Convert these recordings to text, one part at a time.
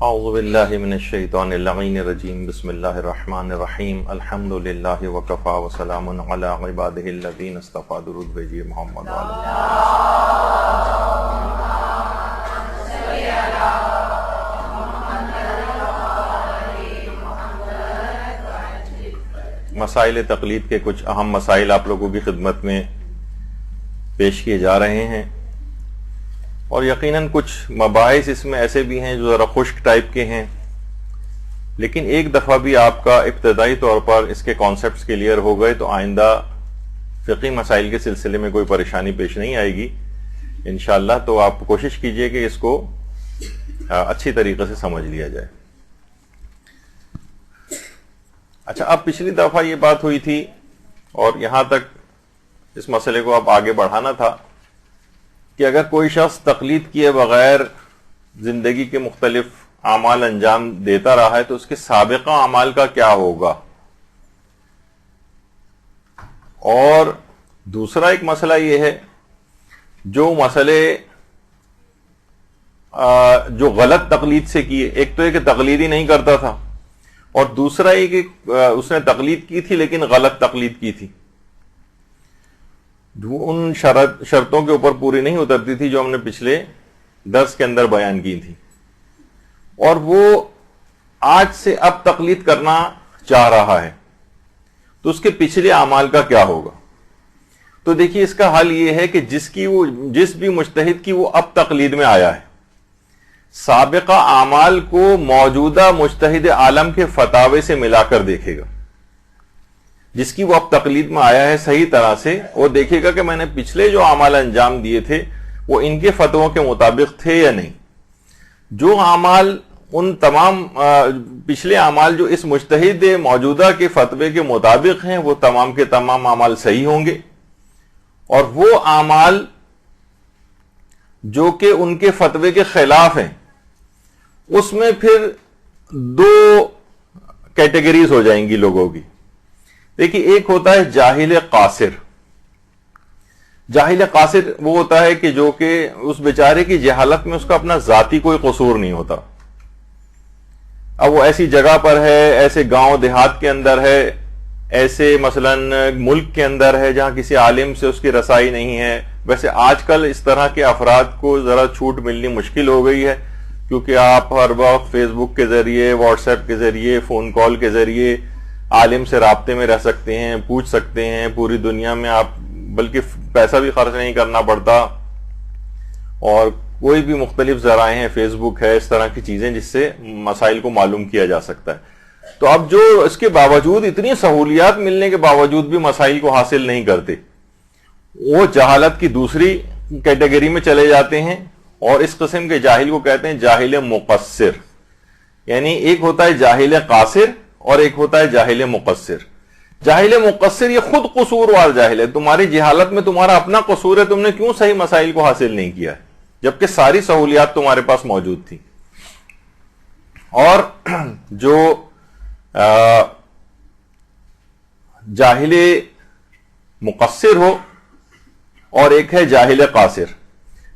اعوذ باللہ من الشیطان اللعین الرجیم بسم اللہ الرحمن الرحیم الحمد للہ وکفا وسلام علی عبادہ الذین اصطفی. درود بھیجیے محمد علیہ. مسائل تقلید کے کچھ اہم مسائل آپ لوگوں کی خدمت میں پیش کیے جا رہے ہیں، اور یقیناً کچھ مباحث اس میں ایسے بھی ہیں جو ذرا خشک ٹائپ کے ہیں، لیکن ایک دفعہ بھی آپ کا ابتدائی طور پر اس کے کانسیپٹس کلیئر ہو گئے تو آئندہ فقہی مسائل کے سلسلے میں کوئی پریشانی پیش نہیں آئے گی انشاءاللہ. تو آپ کوشش کیجئے کہ اس کو اچھی طریقے سے سمجھ لیا جائے. اچھا، اب پچھلی دفعہ یہ بات ہوئی تھی اور یہاں تک اس مسئلے کو اب آگے بڑھانا تھا کہ اگر کوئی شخص تقلید کیے بغیر زندگی کے مختلف اعمال انجام دیتا رہا ہے تو اس کے سابقہ اعمال کا کیا ہوگا. اور دوسرا ایک مسئلہ یہ ہے جو مسئلے جو غلط تقلید سے کیے، ایک تو یہ کہ تقلید ہی نہیں کرتا تھا، اور دوسرا یہ کہ اس نے تقلید کی تھی لیکن غلط تقلید کی تھی، ان شرطوں کے اوپر پوری نہیں اترتی تھی جو ہم نے پچھلے درس کے اندر بیان کی تھی، اور وہ آج سے اب تقلید کرنا چاہ رہا ہے تو اس کے پچھلے اعمال کا کیا ہوگا. تو دیکھیے، اس کا حل یہ ہے کہ جس بھی مجتہد کی وہ اب تقلید میں آیا ہے، سابقہ اعمال کو موجودہ مجتہد عالم کے فتاوے سے ملا کر دیکھے گا. جس کی وہ اب تقلید میں آیا ہے صحیح طرح سے، وہ دیکھے گا کہ میں نے پچھلے جو اعمال انجام دیے تھے وہ ان کے فتووں کے مطابق تھے یا نہیں. جو اعمال ان تمام پچھلے اعمال جو اس مجتہد موجودہ کے فتوے کے مطابق ہیں وہ تمام کے تمام اعمال صحیح ہوں گے، اور وہ اعمال جو کہ ان کے فتوے کے خلاف ہیں اس میں پھر دو کیٹیگریز ہو جائیں گی لوگوں کی. دیکھیے، ایک ہوتا ہے جاہل قاصر. جاہل قاصر وہ ہوتا ہے کہ جو کہ اس بیچارے کی جہالت میں اس کا اپنا ذاتی کوئی قصور نہیں ہوتا. اب وہ ایسی جگہ پر ہے، ایسے گاؤں دیہات کے اندر ہے، ایسے مثلا ملک کے اندر ہے جہاں کسی عالم سے اس کی رسائی نہیں ہے. ویسے آج کل اس طرح کے افراد کو ذرا چھوٹ ملنی مشکل ہو گئی ہے، کیونکہ آپ ہر وقت فیس بک کے ذریعے، واٹس ایپ کے ذریعے، فون کال کے ذریعے عالم سے رابطے میں رہ سکتے ہیں، پوچھ سکتے ہیں پوری دنیا میں. آپ بلکہ پیسہ بھی خرچ نہیں کرنا پڑتا، اور کوئی بھی مختلف ذرائع ہیں، فیس بک ہے، اس طرح کی چیزیں جس سے مسائل کو معلوم کیا جا سکتا ہے. تو اب جو اس کے باوجود، اتنی سہولیات ملنے کے باوجود بھی مسائل کو حاصل نہیں کرتے، وہ جہالت کی دوسری کیٹیگری میں چلے جاتے ہیں، اور اس قسم کے جاہل کو کہتے ہیں جاہل مقصر. یعنی ایک ہوتا ہے جاہل قاصر اور ایک ہوتا ہے جاہل مقصر. جاہل مقصر یہ خود قصوروار جاہل ہے، تمہاری جہالت میں تمہارا اپنا قصور ہے، تم نے کیوں صحیح مسائل کو حاصل نہیں کیا ہے جبکہ ساری سہولیات تمہارے پاس موجود تھی. اور جو جاہل مقصر ہو اور ایک ہے جاہل قاصر.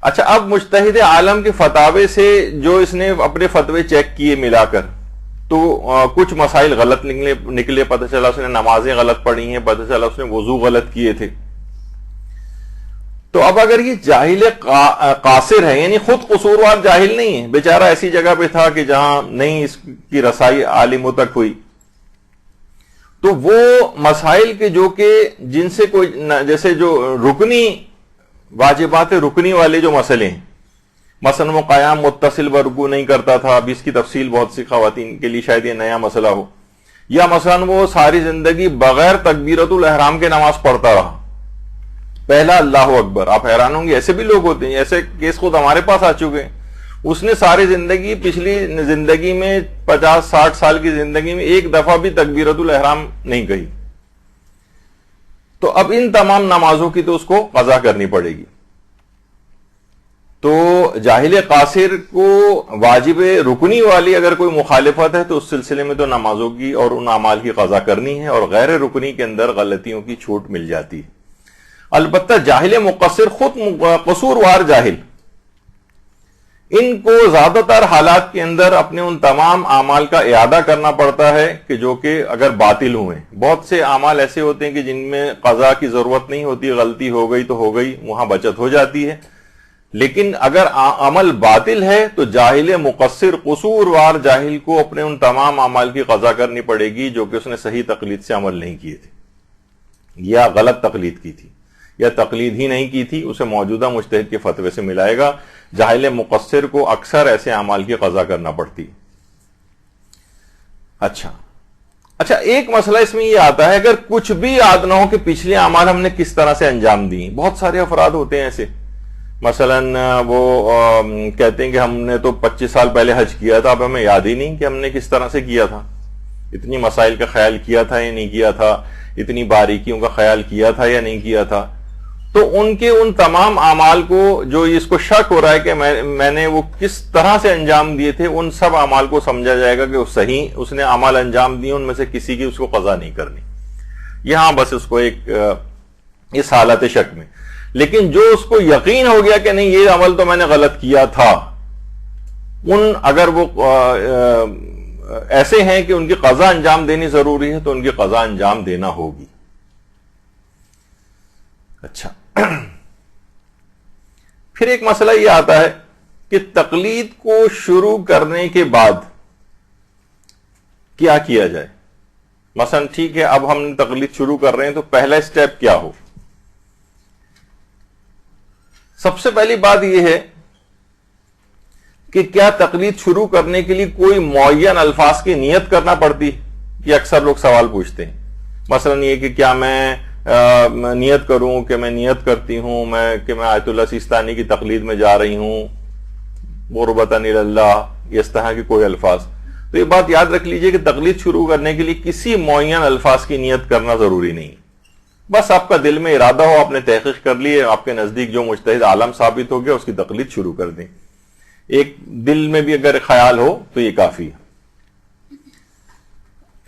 اچھا، اب مجتہد عالم کے فتاوے سے جو اس نے اپنے فتوے چیک کیے ملا کر، تو کچھ مسائل غلط نکلے، پتہ چلا اس نے نمازیں غلط پڑھی ہیں، پتہ چلا اس نے وضو غلط کیے تھے. تو اب اگر یہ جاہل قاصر ہے، یعنی خود قصوروار جاہل نہیں ہے، بیچارہ ایسی جگہ پہ تھا کہ جہاں نہیں اس کی رسائی عالموں تک ہوئی، تو وہ مسائل کے جو کہ جن سے کوئی، جیسے جو رکنی واجبات رکنی والے جو مسئلے ہیں، مثلا وہ قیام متصل و رکوع نہیں کرتا تھا، اب اس کی تفصیل بہت سی خواتین کے لیے شاید یہ نیا مسئلہ ہو، یا مثلا وہ ساری زندگی بغیر تکبیرۃ الاحرام کے نماز پڑھتا رہا، پہلا اللہ اکبر. آپ حیران ہوں گے، ایسے بھی لوگ ہوتے ہیں، ایسے کیس خود ہمارے پاس آ چکے ہیں. اس نے ساری زندگی، پچھلی زندگی میں 50-60 سال کی زندگی میں ایک دفعہ بھی تکبیرۃ الاحرام نہیں کہی. تو اب ان تمام نمازوں کی تو اس کو قضا کرنی پڑے گی. تو جاہل قاصر کو واجب رکنی والی اگر کوئی مخالفت ہے تو اس سلسلے میں تو نمازوں کی اور ان اعمال کی قضا کرنی ہے، اور غیر رکنی کے اندر غلطیوں کی چھوٹ مل جاتی ہے. البتہ جاہل مقصر خود قصوروار جاہل، ان کو زیادہ تر حالات کے اندر اپنے ان تمام اعمال کا اعادہ کرنا پڑتا ہے کہ جو کہ اگر باطل ہوئے. بہت سے اعمال ایسے ہوتے ہیں کہ جن میں قضا کی ضرورت نہیں ہوتی, غلطی ہو گئی تو ہو گئی, وہاں بچت ہو جاتی ہے. لیکن اگر عمل باطل ہے تو جاہل مقصر قصوروار جاہل کو اپنے ان تمام اعمال کی قضا کرنی پڑے گی جو کہ اس نے صحیح تقلید سے عمل نہیں کیے تھے یا غلط تقلید کی تھی یا تقلید ہی نہیں کی تھی, اسے موجودہ مجتہد کے فتوے سے ملائے گا. جاہل مقصر کو اکثر ایسے اعمال کی قضا کرنا پڑتی. اچھا ایک مسئلہ اس میں یہ آتا ہے, اگر کچھ بھی یاد نہ ہو کہ پچھلے اعمال ہم نے کس طرح سے انجام دی. بہت سارے افراد ہوتے ہیں ایسے, مثلا وہ کہتے ہیں کہ ہم نے تو 25 سال پہلے حج کیا تھا, اب ہمیں یاد ہی نہیں کہ ہم نے کس طرح سے کیا تھا, اتنی مسائل کا خیال کیا تھا یا نہیں کیا تھا, اتنی باریکیوں کا خیال کیا تھا یا نہیں کیا تھا. تو ان کے ان تمام اعمال کو جو اس کو شک ہو رہا ہے کہ میں نے وہ کس طرح سے انجام دیے تھے, ان سب اعمال کو سمجھا جائے گا کہ وہ صحیح اس نے اعمال انجام دیے, ان میں سے کسی کی اس کو قضا نہیں کرنی. یہاں بس اس کو ایک اس حالت شک میں. لیکن جو اس کو یقین ہو گیا کہ نہیں یہ عمل تو میں نے غلط کیا تھا, ان اگر وہ ایسے ہیں کہ ان کی قضا انجام دینی ضروری ہے تو ان کی قضا انجام دینا ہوگی. اچھا پھر ایک مسئلہ یہ آتا ہے کہ تقلید کو شروع کرنے کے بعد کیا کیا جائے. مثلا ٹھیک ہے, اب ہم تقلید شروع کر رہے ہیں تو پہلا سٹیپ کیا ہو. سب سے پہلی بات یہ ہے کہ کیا تقلید شروع کرنے کے لیے کوئی معین الفاظ کی نیت کرنا پڑتی. یہ اکثر لوگ سوال پوچھتے ہیں. مثلا یہ کہ کیا میں نیت کروں کہ میں نیت کرتی ہوں کہ میں آیت اللہ سیستانی کی تقلید میں جا رہی ہوں, قربتاً اللہ, اس طرح کے کوئی الفاظ. تو یہ بات یاد رکھ لیجئے کہ تقلید شروع کرنے کے لیے کسی معین الفاظ کی نیت کرنا ضروری نہیں. بس آپ کا دل میں ارادہ ہو, آپ نے تحقیق کر لی, آپ کے نزدیک جو مجتہد عالم ثابت ہو گیا اس کی تقلید شروع کر دیں. ایک دل میں بھی اگر خیال ہو تو یہ کافی ہے.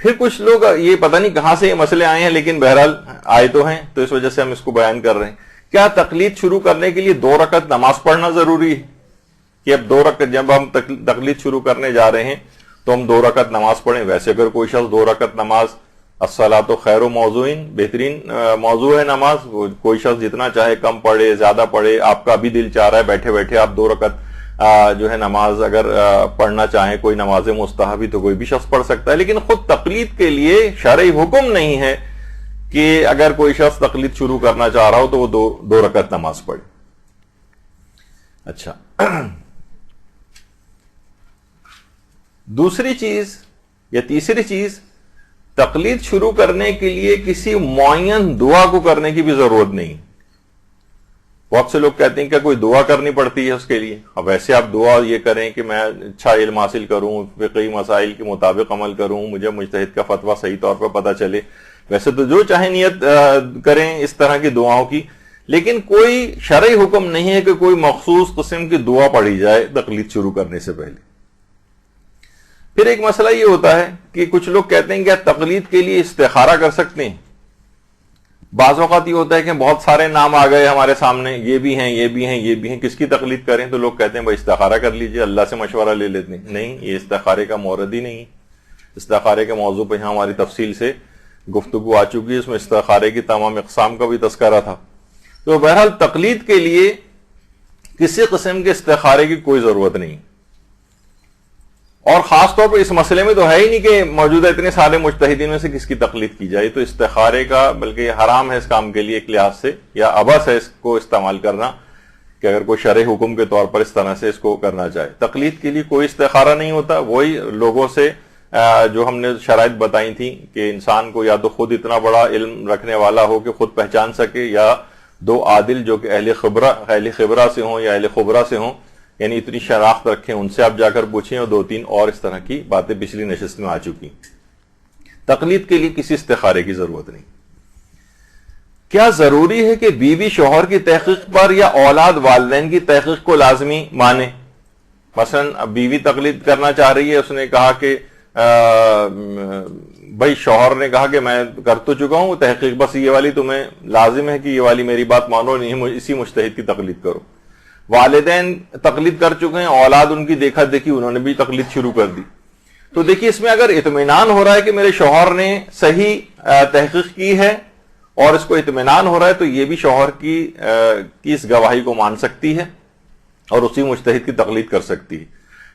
پھر کچھ لوگ یہ پتہ نہیں کہاں سے یہ مسئلے آئے ہیں, لیکن بہرحال آئے تو ہیں تو اس وجہ سے ہم اس کو بیان کر رہے ہیں. کیا تقلید شروع کرنے کے لیے 2 رکعت نماز پڑھنا ضروری ہے؟ کہ اب 2 رکعت جب ہم تقلید شروع کرنے جا رہے ہیں تو ہم 2 رکعت نماز پڑھیں. ویسے اگر کوئی شخص 2 رکعت نماز, الصلاۃ خیر موضوعین, بہترین موضوع ہے نماز, کوئی شخص جتنا چاہے کم پڑھے زیادہ پڑھے, آپ کا بھی دل چاہ رہا ہے بیٹھے بیٹھے آپ 2 رکعت جو ہے نماز اگر پڑھنا چاہیں, کوئی نماز مستحبی تو کوئی بھی شخص پڑھ سکتا ہے. لیکن خود تقلید کے لیے شرعی حکم نہیں ہے کہ اگر کوئی شخص تقلید شروع کرنا چاہ رہا ہو تو وہ 2 رکعت نماز پڑھے. اچھا دوسری چیز یا تیسری چیز, تقلید شروع کرنے کے لیے کسی معین دعا کو کرنے کی بھی ضرورت نہیں. بہت سے لوگ کہتے ہیں کہ کوئی دعا کرنی پڑتی ہے اس کے لیے. اب ویسے آپ دعا یہ کریں کہ میں اچھا علم حاصل کروں, فقہی مسائل کے مطابق عمل کروں, مجھے مجتہد کا فتویٰ صحیح طور پر پتہ چلے, ویسے تو جو چاہیں نیت کریں اس طرح کی دعاؤں کی, لیکن کوئی شرعی حکم نہیں ہے کہ کوئی مخصوص قسم کی دعا پڑھی جائے تقلید شروع کرنے سے پہلے. پھر ایک مسئلہ یہ ہوتا ہے کہ کچھ لوگ کہتے ہیں کہ تقلید کے لیے استخارہ کر سکتے ہیں. بعض اوقات یہ ہوتا ہے کہ بہت سارے نام آ گئے ہمارے سامنے, یہ بھی ہیں یہ بھی ہیں یہ بھی ہیں, کس کی تقلید کریں؟ تو لوگ کہتے ہیں بھائی استخارہ کر لیجئے, اللہ سے مشورہ لے لیتے ہیں. نہیں, یہ استخارے کا مورد ہی نہیں. استخارے کے موضوع پہ یہاں ہماری تفصیل سے گفتگو آ چکی ہے, اس میں استخارے کی تمام اقسام کا بھی تذکرہ تھا. تو بہرحال تقلید کے لیے کسی قسم کے استخارے کی کوئی ضرورت نہیں. اور خاص طور پر اس مسئلے میں تو ہے ہی نہیں کہ موجودہ اتنے سارے مجتہدین میں سے کس کی تقلید کی جائے. تو استخارے کا بلکہ یہ حرام ہے اس کام کے لیے ایک لحاظ سے, یا عبث ہے اس کو استعمال کرنا, کہ اگر کوئی شرعی حکم کے طور پر اس طرح سے اس کو کرنا چاہے. تقلید کے لیے کوئی استخارہ نہیں ہوتا. وہی لوگوں سے جو ہم نے شرائط بتائی تھیں کہ انسان کو یا تو خود اتنا بڑا علم رکھنے والا ہو کہ خود پہچان سکے, یا 2 عادل جو کہ اہل خبرہ سے ہوں یا اہل خبرہ سے ہوں, یعنی اتنی شناخت رکھیں, ان سے آپ جا کر پوچھیں. اور 2-3 اور اس طرح کی باتیں پچھلی نشست میں آ چکی. تقلید کے لیے کسی استخارے کی ضرورت نہیں. کیا ضروری ہے کہ بیوی شوہر کی تحقیق پر یا اولاد والدین کی تحقیق کو لازمی مانے؟ مثلا بیوی تقلید کرنا چاہ رہی ہے, اس نے کہا کہ بھائی شوہر نے کہا کہ میں کر تو چکا ہوں تحقیق, بس یہ والی تمہیں لازم ہے کہ یہ والی میری بات مانو, نہیں اسی مجتہد کی تقلید کرو. والدین تقلید کر چکے ہیں، اولاد ان کی دیکھا دیکھی انہوں نے بھی تقلید شروع کر دی. تو دیکھیے اس میں اگر اطمینان ہو رہا ہے کہ میرے شوہر نے صحیح تحقیق کی ہے اور اس کو اطمینان ہو رہا ہے تو یہ بھی شوہر کی اس گواہی کو مان سکتی ہے اور اسی مجتہد کی تقلید کر سکتی ہے.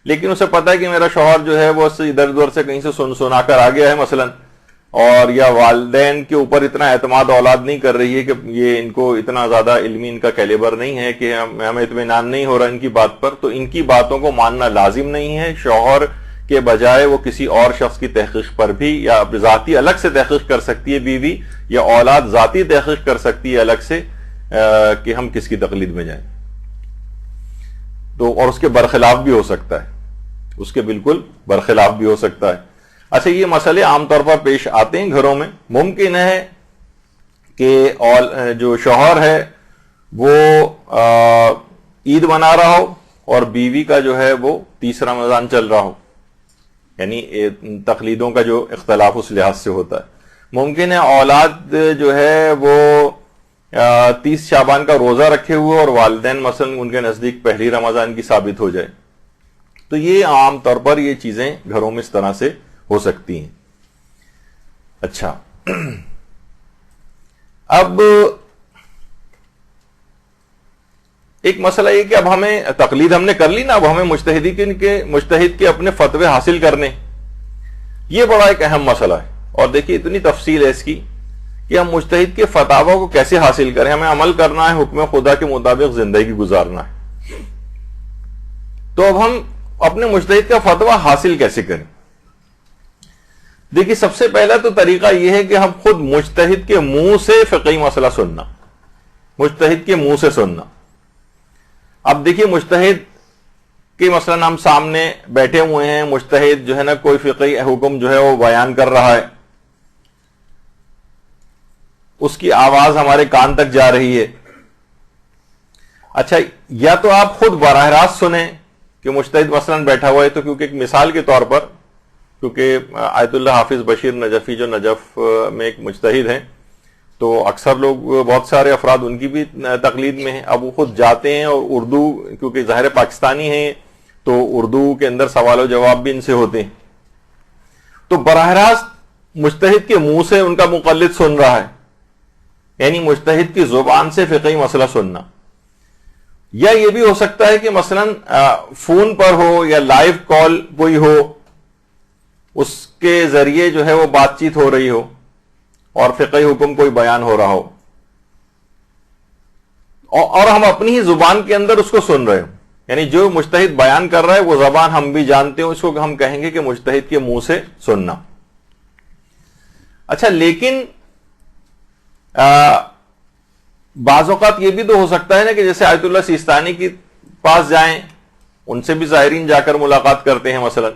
لیکن اسے پتا ہے کہ میرا شوہر جو ہے وہ ادھر ادھر سے کہیں سے سنا کر آ گیا ہے مثلا، اور یا والدین کے اوپر اتنا اعتماد اولاد نہیں کر رہی ہے کہ یہ ان کو اتنا زیادہ علمی ان کا کیلیبر نہیں ہے کہ ہمیں اطمینان نہیں ہو رہا ان کی بات پر، تو ان کی باتوں کو ماننا لازم نہیں ہے. شوہر کے بجائے وہ کسی اور شخص کی تحقیق پر بھی یا ذاتی الگ سے تحقیق کر سکتی ہے بیوی، یا اولاد ذاتی تحقیق کر سکتی ہے الگ سے کہ ہم کس کی تقلید میں جائیں. تو اور اس کے برخلاف بھی ہو سکتا ہے، اس کے بالکل برخلاف بھی ہو سکتا ہے. اچھا یہ مسئلے عام طور پر پیش آتے ہیں گھروں میں. ممکن ہے کہ جو شوہر ہے وہ عید منا رہا ہو اور بیوی کا جو ہے وہ تیسرا رمضان چل رہا ہو، یعنی تقلیدوں کا جو اختلاف اس لحاظ سے ہوتا ہے. ممکن ہے اولاد جو ہے وہ 30 شعبان کا روزہ رکھے ہوئے اور والدین مثلا ان کے نزدیک پہلی رمضان کی ثابت ہو جائے. تو یہ عام طور پر یہ چیزیں گھروں میں اس طرح سے ہو سکتی ہیں. اچھا اب ایک مسئلہ یہ کہ اب ہمیں تقلید ہم نے کر لی نا، اب ہمیں مجتہد کے اپنے فتوے حاصل کرنے، یہ بڑا ایک اہم مسئلہ ہے. اور دیکھیے اتنی تفصیل ہے اس کی کہ ہم مجتہد کے فتاوی کو کیسے حاصل کریں. ہمیں عمل کرنا ہے، حکم خدا کے مطابق زندگی گزارنا ہے. تو اب ہم اپنے مجتہد کا فتویٰ حاصل کیسے کریں؟ دیکھیے سب سے پہلا تو طریقہ یہ ہے کہ ہم خود مجتہد کے منہ سے فقہی مسئلہ سننا، مجتہد کے منہ سے سننا. اب دیکھیے مجتہد کے مثلا ہم سامنے بیٹھے ہوئے ہیں، مجتہد جو ہے نا کوئی فقہی حکم جو ہے وہ بیان کر رہا ہے، اس کی آواز ہمارے کان تک جا رہی ہے. اچھا یا تو آپ خود براہ راست سنیں کہ مجتہد مثلا بیٹھا ہوا ہے، تو کیونکہ ایک مثال کے طور پر، کیونکہ آیت اللہ حافظ بشیر نجفی جو نجف میں ایک مجتہد ہیں، تو اکثر لوگ بہت سارے افراد ان کی بھی تقلید میں ہیں. اب وہ خود جاتے ہیں اور اردو، کیونکہ ظاہر پاکستانی ہیں تو اردو کے اندر سوال و جواب بھی ان سے ہوتے ہیں، تو براہ راست مجتہد کے منہ سے ان کا مقلد سن رہا ہے، یعنی مجتہد کی زبان سے فقہی مسئلہ سننا. یا یہ بھی ہو سکتا ہے کہ مثلا فون پر ہو یا لائیو کال کوئی ہو، اس کے ذریعے جو ہے وہ بات چیت ہو رہی ہو اور فقہی حکم کوئی بیان ہو رہا ہو، اور ہم اپنی ہی زبان کے اندر اس کو سن رہے ہوں. یعنی جو مجتہد بیان کر رہا ہے وہ زبان ہم بھی جانتے ہیں، اس کو ہم کہیں گے کہ مجتہد کے منہ سے سننا. اچھا لیکن بعض اوقات یہ بھی تو ہو سکتا ہے نا کہ جیسے آیت اللہ سیستانی کے پاس جائیں، ان سے بھی زائرین جا کر ملاقات کرتے ہیں مثلا.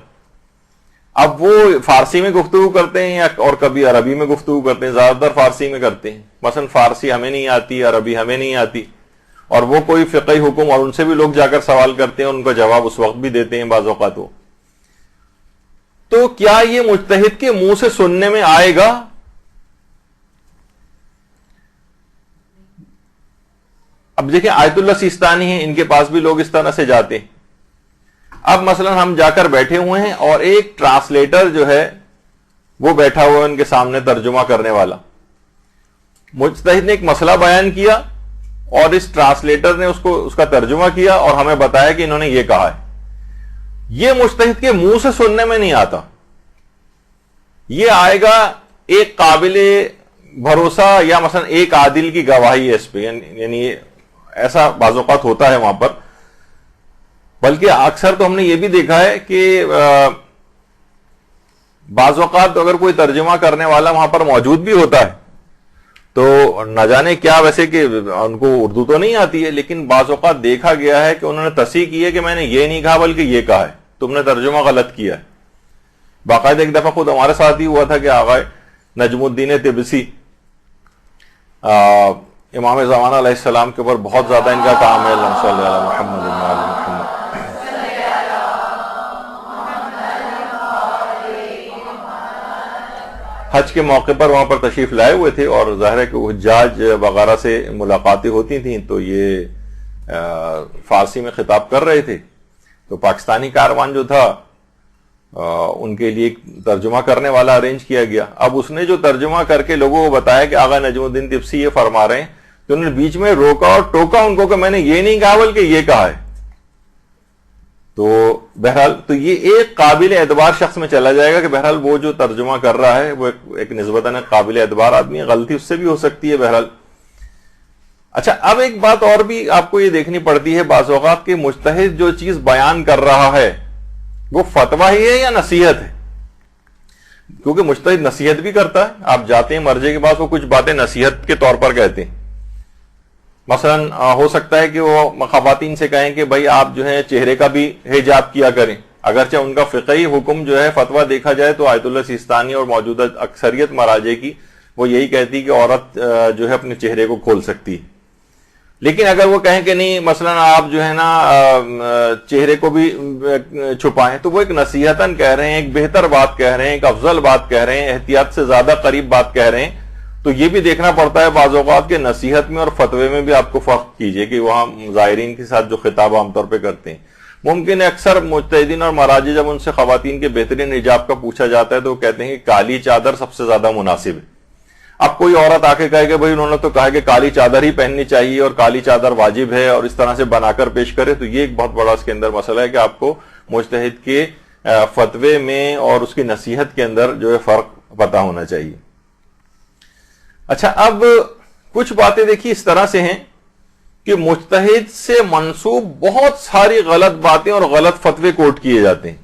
اب وہ فارسی میں گفتگو کرتے ہیں اور کبھی عربی میں گفتگو کرتے ہیں، زیادہ تر فارسی میں کرتے ہیں. مثلا فارسی ہمیں نہیں آتی، عربی ہمیں نہیں آتی، اور وہ کوئی فقہی حکم اور ان سے بھی لوگ جا کر سوال کرتے ہیں، ان کا جواب اس وقت بھی دیتے ہیں بعض اوقات. تو کیا یہ مجتہد کے منہ سے سننے میں آئے گا؟ اب دیکھیں آیت اللہ سیستانی ہیں، ان کے پاس بھی لوگ اس طرح سے جاتے ہیں. اب مثلا ہم جا کر بیٹھے ہوئے ہیں اور ایک ٹرانسلیٹر جو ہے وہ بیٹھا ہوا ہے ان کے سامنے، ترجمہ کرنے والا. مجتہد نے ایک مسئلہ بیان کیا اور اس ٹرانسلیٹر نے اس کا ترجمہ کیا اور ہمیں بتایا کہ انہوں نے یہ کہا ہے. یہ مجتہد کے منہ سے سننے میں نہیں آتا، یہ آئے گا ایک قابل بھروسہ یا مثلا ایک عادل کی گواہی ہے اس پہ، یعنی ایسا بعض اوقات ہوتا ہے وہاں پر. بلکہ اکثر تو ہم نے یہ بھی دیکھا ہے کہ بعض اوقات اگر کوئی ترجمہ کرنے والا وہاں پر موجود بھی ہوتا ہے تو نہ جانے کیا، ویسے کہ ان کو اردو تو نہیں آتی ہے، لیکن بعض اوقات دیکھا گیا ہے کہ انہوں نے تصحیح کی ہے کہ میں نے یہ نہیں کہا بلکہ یہ کہا ہے، تم نے ترجمہ غلط کیا ہے. باقاعدہ ایک دفعہ خود ہمارے ساتھ ہی ہوا تھا کہ آقا نجم الدین طبسی، امام زمانہ علیہ السلام کے اوپر بہت زیادہ ان کا کام ہے، اللہم صلی علی محمد و علی محمد. حج کے موقع پر وہاں پر تشریف لائے ہوئے تھے اور ظاہر ہے کہ حجاج وغیرہ سے ملاقاتیں ہوتی تھیں، تو یہ فارسی میں خطاب کر رہے تھے، تو پاکستانی کاروان جو تھا ان کے لیے ترجمہ کرنے والا ارینج کیا گیا. اب اس نے جو ترجمہ کر کے لوگوں کو بتایا کہ آغا نجم الدین طبسی یہ فرما رہے ہیں، تو انہوں نے بیچ میں روکا اور ٹوکا ان کو کہ میں نے یہ نہیں کہا بلکہ یہ کہا ہے. تو بہرحال تو یہ ایک قابل اعتبار شخص میں چلا جائے گا کہ بہرحال وہ جو ترجمہ کر رہا ہے وہ ایک نسبتاً قابل اعتبار آدمی ہے، غلطی اس سے بھی ہو سکتی ہے بہرحال. اچھا، اب ایک بات اور بھی آپ کو یہ دیکھنی پڑتی ہے بعض اوقات کہ مجتہد جو چیز بیان کر رہا ہے وہ فتویٰ ہی ہے یا نصیحت ہے، کیونکہ مجتہد نصیحت بھی کرتا ہے. آپ جاتے ہیں مرجع کے پاس، وہ کچھ باتیں نصیحت کے طور پر کہتے ہیں. مثلا ہو سکتا ہے کہ وہ خواتین سے کہیں کہ بھائی آپ جو ہے چہرے کا بھی حجاب کیا کریں، اگرچہ ان کا فقہی حکم جو ہے فتویٰ دیکھا جائے تو آیت اللہ سیستانی اور موجودہ اکثریت مراجع کی وہ یہی کہتی کہ عورت جو ہے اپنے چہرے کو کھول سکتی ہے. لیکن اگر وہ کہیں کہ نہیں مثلا آپ جو ہے نا چہرے کو بھی چھپائیں، تو وہ ایک نصیحتاً کہہ رہے ہیں، ایک بہتر بات کہہ رہے ہیں، ایک افضل بات کہہ رہے ہیں، احتیاط سے زیادہ قریب بات کہہ رہے ہیں. تو یہ بھی دیکھنا پڑتا ہے بعض اوقات کہ نصیحت میں اور فتوے میں بھی آپ کو فرق کیجئے کہ وہاں زائرین کے ساتھ جو خطاب عام طور پہ کرتے ہیں. ممکن ہے اکثر مجتہدین اور مراجع جب ان سے خواتین کے بہترین حجاب کا پوچھا جاتا ہے تو وہ کہتے ہیں کہ کالی چادر سب سے زیادہ مناسب ہے. اب کوئی عورت آ کے کہے کہ بھائی انہوں نے تو کہا کہ کالی چادر ہی پہننی چاہیے اور کالی چادر واجب ہے، اور اس طرح سے بنا کر پیش کرے، تو یہ ایک بہت بڑا اس کے اندر مسئلہ ہے کہ آپ کو مجتہد کے فتوے میں اور اس کی نصیحت کے اندر جو ہے فرق پتہ ہونا چاہیے. اچھا، اب کچھ باتیں دیکھیے اس طرح سے ہیں کہ مجتہد سے منسوب بہت ساری غلط باتیں اور غلط فتوے کوٹ کیے جاتے ہیں.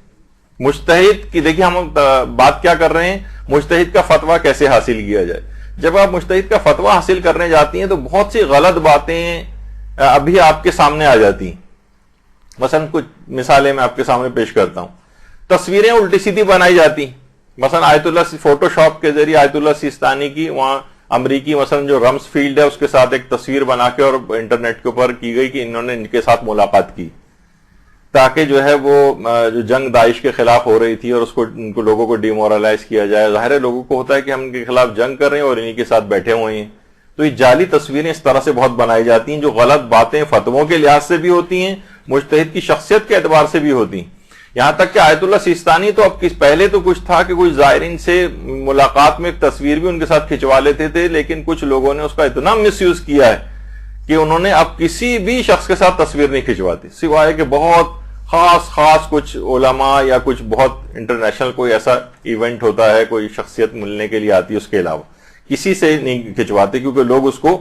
مجتہد کی دیکھیے ہم بات کیا کر رہے ہیں، مجتہد کا فتویٰ کیسے حاصل کیا جائے. جب آپ مجتہد کا فتویٰ حاصل کرنے جاتی ہیں تو بہت سی غلط باتیں ابھی آپ کے سامنے آ جاتی ہیں. مثلا کچھ مثالیں میں آپ کے سامنے پیش کرتا ہوں. تصویریں الٹی سیدھی بنائی جاتی ہیں. مثلا آیت اللہ فوٹو شاپ کے ذریعے آیت اللہ سیستانی کی وہاں امریکی مثلا جو رمز فیلڈ ہے اس کے ساتھ ایک تصویر بنا کے اور انٹرنیٹ کے اوپر کی گئی کہ انہوں نے ان کے ساتھ ملاقات کی، تاکہ جو ہے وہ جو جنگ داعش کے خلاف ہو رہی تھی اور اس کو ان کو لوگوں کو ڈیمورلائز کیا جائے. ظاہر ہے لوگوں کو ہوتا ہے کہ ہم ان کے خلاف جنگ کر رہے ہیں اور انہی کے ساتھ بیٹھے ہوئے ہیں. تو یہ جعلی تصویریں اس طرح سے بہت بنائی جاتی ہیں جو غلط باتیں فتووں کے لحاظ سے بھی ہوتی ہیں، مجتہد کی شخصیت کے اعتبار سے بھی ہوتی ہیں. یہاں تک کہ آیت اللہ سیستانی تو اب پہلے تو کچھ تھا کہ کچھ زائرین سے ملاقات میں ایک تصویر بھی ان کے ساتھ کھنچوا لیتے تھے، لیکن کچھ لوگوں نے اس کا اتنا مس یوز کیا ہے کہ انہوں نے اب کسی بھی شخص کے ساتھ تصویر نہیں کھنچواتی، سوائے کہ بہت خاص کچھ علماء یا کچھ بہت انٹرنیشنل کوئی ایسا ایونٹ ہوتا ہے، کوئی شخصیت ملنے کے لیے آتی ہے، اس کے علاوہ کسی سے نہیں کھنچواتے کیونکہ لوگ اس کو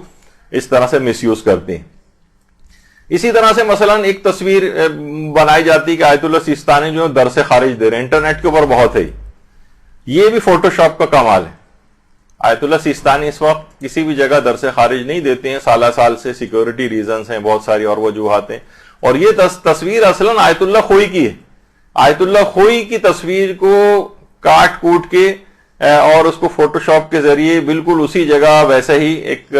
اس طرح سے مس یوز کرتے ہیں. اسی طرح سے مثلا ایک تصویر بنائی جاتی کہ آیت اللہ سیستانی جو درس خارج دے رہے ہیں، انٹرنیٹ کے اوپر بہت ہے. یہ بھی فوٹو شاپ کا کمال ہے. آیت اللہ سیستانی اس وقت کسی بھی جگہ درس خارج نہیں دیتے ہیں، سال سے سیکیورٹی ریزنز ہیں، بہت ساری اور وجوہات ہیں. اور یہ تصویر اصلاً آیت اللہ خوئی کی ہے. آیت اللہ خوئی کی تصویر کو کاٹ کوٹ کے اور اس کو فوٹو شاپ کے ذریعے بالکل اسی جگہ ویسے ہی ایک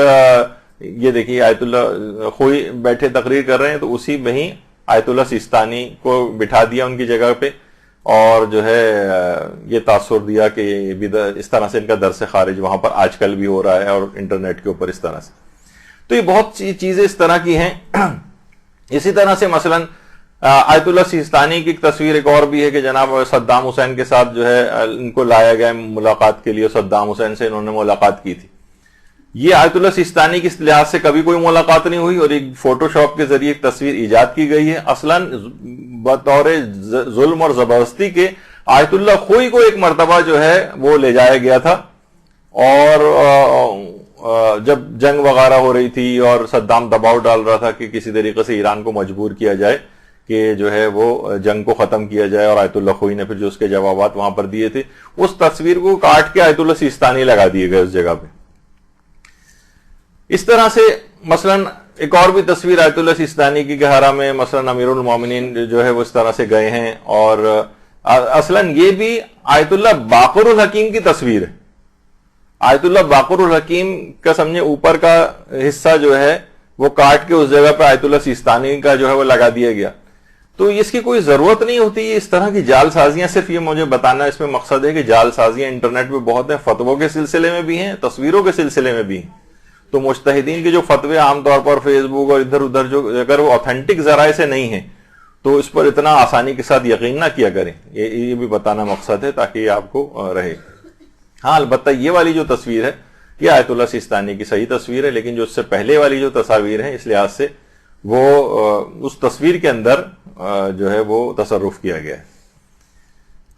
یہ دیکھیے آیت اللہ خوئی بیٹھے تقریر کر رہے ہیں تو اسی میں ہی آیت اللہ سیستانی کو بٹھا دیا ان کی جگہ پہ، اور جو ہے یہ تاثر دیا کہ اس طرح سے ان کا درس خارج وہاں پر آج کل بھی ہو رہا ہے اور انٹرنیٹ کے اوپر اس طرح سے. تو یہ بہت سی چیزیں اس طرح کی ہیں. اسی طرح سے مثلا آیت اللہ سیستانی کی ایک تصویر ایک اور بھی ہے کہ جناب صدام حسین کے ساتھ جو ہے ان کو لایا گیا ملاقات کے لیے، صدام حسین سے انہوں نے ملاقات کی تھی. یہ آیت اللہ سیستانی کی لحاظ سے کبھی کوئی ملاقات نہیں ہوئی اور ایک فوٹو شاپ کے ذریعے ایک تصویر ایجاد کی گئی ہے. اصلاً بطور ظلم اور زبردستی کے آیت اللہ خوئی کو ایک مرتبہ جو ہے وہ لے جایا گیا تھا، اور جب جنگ وغیرہ ہو رہی تھی اور صدام دباؤ ڈال رہا تھا کہ کسی طریقے سے ایران کو مجبور کیا جائے کہ جو ہے وہ جنگ کو ختم کیا جائے، اور آیت اللہ خوئی نے پھر جو اس کے جوابات وہاں پر دیے تھے اس تصویر کو کاٹ کے آیت اللہ سیستانی لگا دیے گئے اس جگہ پہ. اس طرح سے مثلا ایک اور بھی تصویر آیت اللہ سیستانی کی کہ حرم میں مثلا امیر المومنین جو ہے وہ اس طرح سے گئے ہیں، اور اصلا یہ بھی آیت اللہ باقر الحکیم کی تصویر ہے. آیت اللہ باقر الحکیم کا سمجھے اوپر کا حصہ جو ہے وہ کاٹ کے اس جگہ پہ آیت اللہ سیستانی کا جو ہے وہ لگا دیا گیا. تو اس کی کوئی ضرورت نہیں ہوتی. اس طرح کی جعل سازیاں صرف یہ مجھے بتانا اس میں مقصد ہے کہ جعل سازیاں انٹرنیٹ پہ بہت ہیں، فتووں کے سلسلے میں بھی ہیں، تصویروں کے سلسلے میں بھی ہیں. تو مجتہدین کے جو فتوے عام طور پر فیس بک اور ادھر ادھر جو اگر وہ اوتھینٹک ذرائع سے نہیں ہیں تو اس پر اتنا آسانی کے ساتھ یقین نہ کیا کریں. یہ بھی بتانا مقصد ہے تاکہ یہ آپ کو رہے. ہاں البتہ یہ والی جو تصویر ہے یہ آیت اللہ سیستانی کی صحیح تصویر ہے, لیکن جو اس سے پہلے والی جو تصاویر ہیں اس لحاظ سے وہ اس تصویر کے اندر جو ہے وہ تصرف کیا گیا ہے.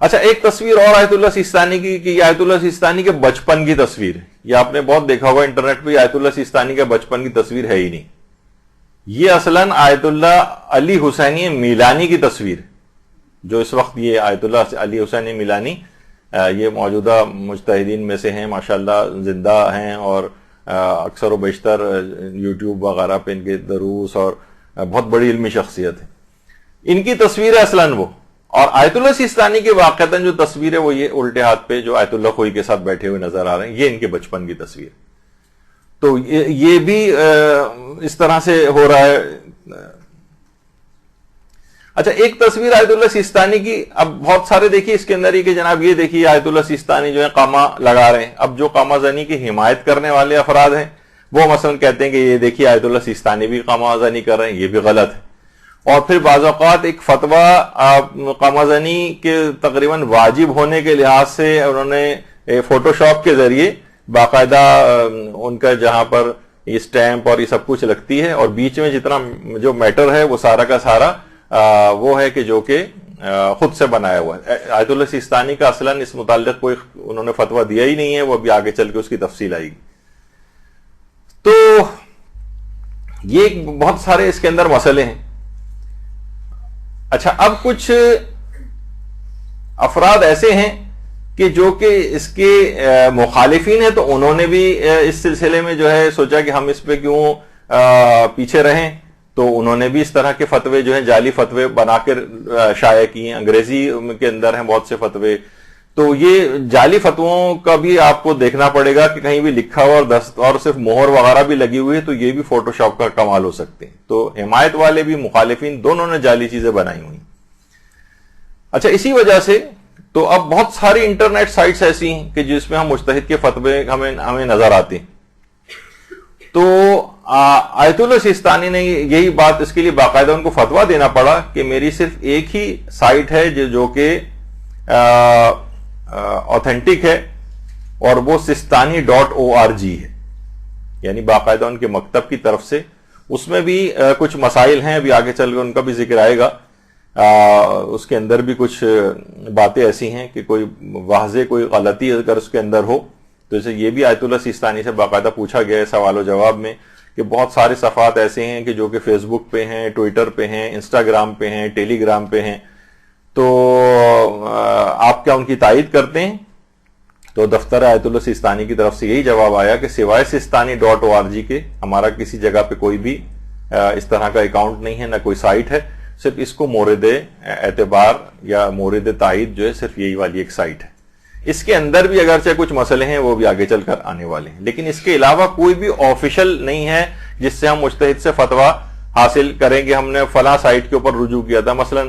اچھا ایک تصویر اور آیت اللہ سیستانی کی کہ یہ آیت اللہ سیستانی کے بچپن کی تصویر ہے. یہ آپ نے بہت دیکھا ہوگا انٹرنیٹ پہ, آیت اللہ سیستانی کے بچپن کی تصویر ہے ہی نہیں. یہ اصلاً آیت اللہ علی حسینی میلانی کی تصویر, جو اس وقت یہ آیت اللہ علی حسینی میلانی یہ موجودہ مجتہدین میں سے ہیں, ماشاءاللہ زندہ ہیں اور اکثر و بیشتر یوٹیوب وغیرہ پہ ان کے دروس اور بہت بڑی علمی شخصیت ہے. ان کی تصویر ہے اصلاً وہ, اور آیت اللہ سیستانی کے واقعتاً جو تصویر ہے وہ یہ الٹے ہاتھ پہ جو آیت اللہ خوئی کے ساتھ بیٹھے ہوئے نظر آ رہے ہیں, یہ ان کے بچپن کی تصویر. تو یہ بھی اس طرح سے ہو رہا ہے. اچھا ایک تصویر آیت اللہ سیستانی کی, اب بہت سارے دیکھیے اس کے اندر ہی کہ جناب یہ دیکھیے آیت اللہ سیستانی جو ہے قامہ لگا رہے ہیں. اب جو قامہ زنی کی حمایت کرنے والے افراد ہیں وہ مثلا کہتے ہیں کہ یہ دیکھیے آیت اللہ سیستانی بھی قامہ زنی کر رہے ہیں, یہ بھی غلط ہے. اور پھر بعض اوقات ایک فتویٰ قامہ زنی کے تقریباً واجب ہونے کے لحاظ سے انہوں نے فوٹو شاپ کے ذریعے باقاعدہ ان کا جہاں پر یہ سٹیمپ اور یہ سب کچھ لگتی ہے اور بیچ میں جتنا جو میٹر ہے وہ سارا کا سارا وہ ہے کہ جو کہ خود سے بنایا ہوا ہے. آیت اللہ سیستانی کا اصلاً اس متعلق کوئی انہوں نے فتویٰ دیا ہی نہیں ہے, وہ ابھی آگے چل کے اس کی تفصیل آئے گی. تو یہ بہت سارے اس کے اندر مسئلے ہیں. اچھا اب کچھ افراد ایسے ہیں کہ جو کہ اس کے مخالفین ہیں, تو انہوں نے بھی اس سلسلے میں جو ہے سوچا کہ ہم اس پہ کیوں پیچھے رہیں, تو انہوں نے بھی اس طرح کے فتوے جو ہیں جعلی فتوے بنا کر شائع کیے. انگریزی کے اندر ہیں بہت سے فتوے, تو یہ جعلی فتووں کا بھی آپ کو دیکھنا پڑے گا کہ کہیں بھی لکھا ہوا اور دست اور صرف مہر وغیرہ بھی لگی ہوئی ہے, تو یہ بھی فوٹو شاپ کا کمال ہو سکتے ہیں. تو حمایت والے بھی مخالفین دونوں نے جعلی چیزیں بنائی ہوئی. اچھا اسی وجہ سے تو اب بہت ساری انٹرنیٹ سائٹس ایسی ہیں کہ جس میں ہم مجتہد کے فتوے ہمیں نظر آتے ہیں. تو آیت اللہ سیستانی نے یہی بات, اس کے لیے باقاعدہ ان کو فتویٰ دینا پڑا کہ میری صرف ایک ہی سائٹ ہے جو کہ اوتھینٹک ہے, اور وہ sistani.org ہے, یعنی باقاعدہ ان کے مکتب کی طرف سے. اس میں بھی کچھ مسائل ہیں, ابھی آگے چل کے ان کا بھی ذکر آئے گا. اس کے اندر بھی کچھ باتیں ایسی ہیں کہ کوئی واضح کوئی غلطی اگر اس کے اندر ہو تو اسے یہ بھی آیت اللہ سیستانی سے باقاعدہ پوچھا گیا ہے سوال و جواب میں کہ بہت سارے صفحات ایسے ہیں کہ جو کہ فیس بک پہ ہیں, ٹویٹر پہ ہیں, انسٹاگرام پہ ہیں, ٹیلی گرام پہ ہیں, تو آپ کیا ان کی تائید کرتے ہیں؟ تو دفتر آیت اللہ سیستانی کی طرف سے یہی جواب آیا کہ سوائے sistani.org کے ہمارا کسی جگہ پہ کوئی بھی اس طرح کا اکاؤنٹ نہیں ہے, نہ کوئی سائٹ ہے. صرف اس کو مورد اعتبار یا مورد تائید جو ہے صرف یہی والی ایک سائٹ ہے. اس کے اندر بھی اگرچہ کچھ مسئلے ہیں وہ بھی آگے چل کر آنے والے ہیں, لیکن اس کے علاوہ کوئی بھی آفیشل نہیں ہے جس سے ہم مجتہد سے فتویٰ حاصل کریں کہ ہم نے فلاں سائٹ کے اوپر رجوع کیا تھا. مثلا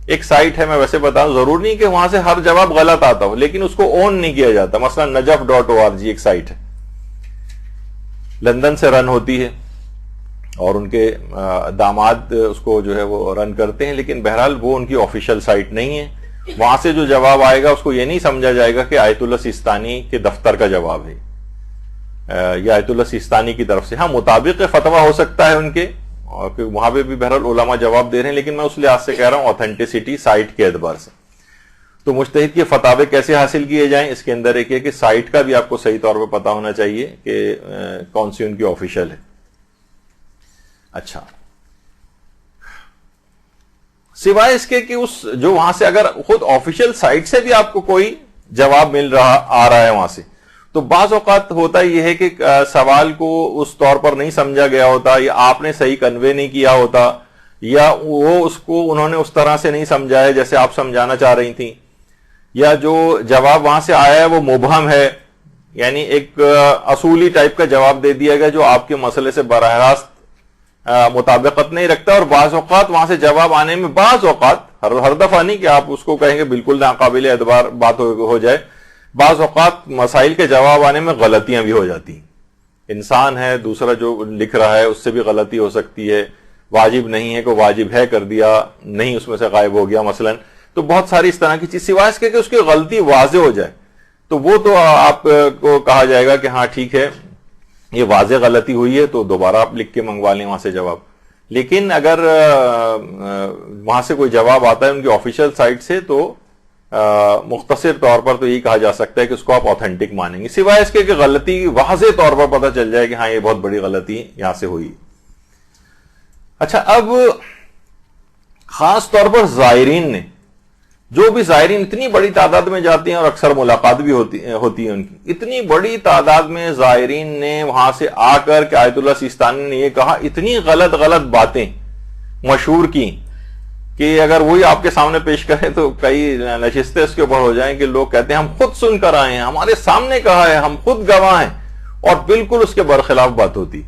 ایک سائٹ ہے, میں ویسے بتاؤں, ضرور نہیں کہ وہاں سے ہر جواب غلط آتا ہو, لیکن اس کو اون نہیں کیا جاتا. مثلا najaf.org ایک سائٹ ہے, لندن سے رن ہوتی ہے اور ان کے داماد اس کو جو ہے وہ رن کرتے ہیں, لیکن بہرحال وہ ان کی آفیشیل سائٹ نہیں ہے. وہاں سے جو جواب آئے گا اس کو یہ نہیں سمجھا جائے گا کہ آیت اللہ سیستانی کے دفتر کا جواب ہے یا آیت اللہ سیستانی کی طرف سے. ہاں مطابق فتویٰ ہو سکتا ہے ان کے, اور وہاں پہ بھی بہرحال علماء جواب دے رہے ہیں, لیکن میں اس لحاظ سے کہہ رہا ہوں اوتھینٹسٹی سائٹ کے اعتبار سے. تو مجتہد کے فتاوے کیسے حاصل کیے جائیں, اس کے اندر ایک ہے کہ سائٹ کا بھی آپ کو صحیح طور پہ پتا ہونا چاہیے کہ کون سی ان کی آفیشیل ہے. اچھا سوائے اس کے کہ اس جو وہاں سے اگر خود آفیشیل سائٹ سے بھی آپ کو کوئی جواب آ رہا ہے وہاں سے, تو بعض اوقات ہوتا یہ ہے کہ سوال کو اس طور پر نہیں سمجھا گیا ہوتا, یا آپ نے صحیح کنوے نہیں کیا ہوتا, یا وہ اس کو انہوں نے اس طرح سے نہیں سمجھا ہے جیسے آپ سمجھانا چاہ رہی تھیں, یا جو جواب وہاں سے آیا ہے وہ مبہم ہے, یعنی ایک اصولی ٹائپ کا جواب دے دیا گیا جو آپ کے مسئلے سے براہ راست مطابقت نہیں رکھتا. اور بعض اوقات وہاں سے جواب آنے میں, بعض اوقات, ہر دفعہ نہیں کہ آپ اس کو کہیں گے بالکل ناقابل اعتبار بات ہو جائے, بعض اوقات مسائل کے جواب آنے میں غلطیاں بھی ہو جاتی ہیں. انسان ہے, دوسرا جو لکھ رہا ہے اس سے بھی غلطی ہو سکتی ہے, واجب نہیں ہے کہ واجب ہے کر دیا, نہیں اس میں سے غائب ہو گیا مثلا. تو بہت ساری اس طرح کی چیز, سوائے اس کے کہ اس کی غلطی واضح ہو جائے تو وہ تو آپ کو کہا جائے گا کہ ہاں ٹھیک ہے یہ واضح غلطی ہوئی ہے تو دوبارہ آپ لکھ کے منگوا لیں وہاں سے جواب. لیکن اگر وہاں سے کوئی جواب آتا ہے ان کی آفیشیل سائٹ سے تو مختصر طور پر تو یہی کہا جا سکتا ہے کہ اس کو آپ آتھینٹک مانیں گے, سوائے اس کے کہ غلطی واضح طور پر پتہ چل جائے کہ ہاں یہ بہت بڑی غلطی یہاں سے ہوئی. اچھا, اب خاص طور پر زائرین نے, جو بھی زائرین اتنی بڑی تعداد میں جاتے ہیں اور اکثر ملاقات بھی ہوتی ہے ان کی, اتنی بڑی تعداد میں زائرین نے وہاں سے آ کر کہ آیت اللہ سیستانی نے یہ کہا, اتنی غلط باتیں مشہور کی کہ اگر وہی آپ کے سامنے پیش کریں تو کئی نشستیں اس کے اوپر ہو جائیں کہ لوگ کہتے ہیں ہم خود سن کر آئے ہیں, ہمارے سامنے کہا ہے, ہم خود گواہ ہیں, اور بالکل اس کے برخلاف بات ہوتی.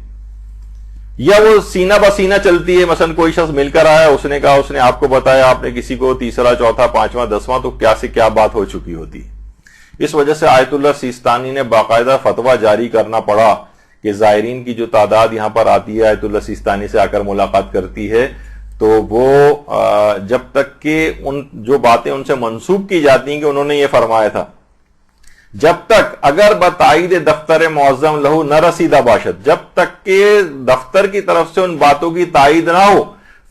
یا وہ سینہ بسینہ چلتی ہے, مثلا کوئی شخص مل کر آیا, اس نے کہا, اس نے آپ کو بتایا, آپ نے کسی کو تیسرا چوتھا پانچواں دسواں, تو کیا سے کیا بات ہو چکی ہوتی. اس وجہ سے آیت اللہ سیستانی نے باقاعدہ فتویٰ جاری کرنا پڑا کہ زائرین کی جو تعداد یہاں پر آتی ہے, آیت اللہ سیستانی سے آ کر ملاقات کرتی ہے, تو وہ جب تک کہ ان جو باتیں ان سے منسوب کی جاتی ہیں کہ انہوں نے یہ فرمایا تھا, جب تک اگر بتائید دفتر معظم لہو نہ رسیدہ باشد, جب تک کہ دفتر کی طرف سے ان باتوں کی تائید نہ ہو,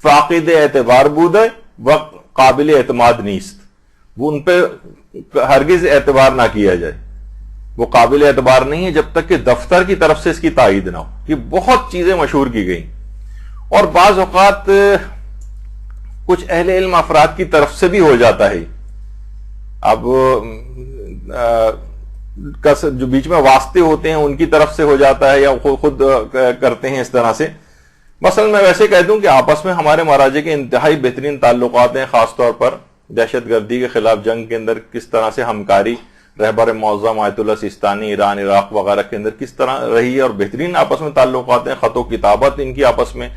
فاقد اعتبار بود ہے و قابل اعتماد نیست, وہ ان پہ ہرگز اعتبار نہ کیا جائے, وہ قابل اعتبار نہیں ہے جب تک کہ دفتر کی طرف سے اس کی تائید نہ ہو. یہ بہت چیزیں مشہور کی گئی, اور بعض اوقات کچھ اہل علم افراد کی طرف سے بھی ہو جاتا ہے. اب جو بیچ میں واسطے ہوتے ہیں ان کی طرف سے ہو جاتا ہے, یا خود کرتے ہیں اس طرح سے. مثلا میں ویسے کہہ دوں کہ آپس میں ہمارے مراجع کے انتہائی بہترین تعلقات ہیں, خاص طور پر دہشت گردی کے خلاف جنگ کے اندر کس طرح سے ہمکاری رہبر معظم آیت اللہ سیستانی ایران عراق وغیرہ کے اندر کس طرح رہی ہے, اور بہترین آپس میں تعلقات ہیں. خط و کتابت ان کی آپس میں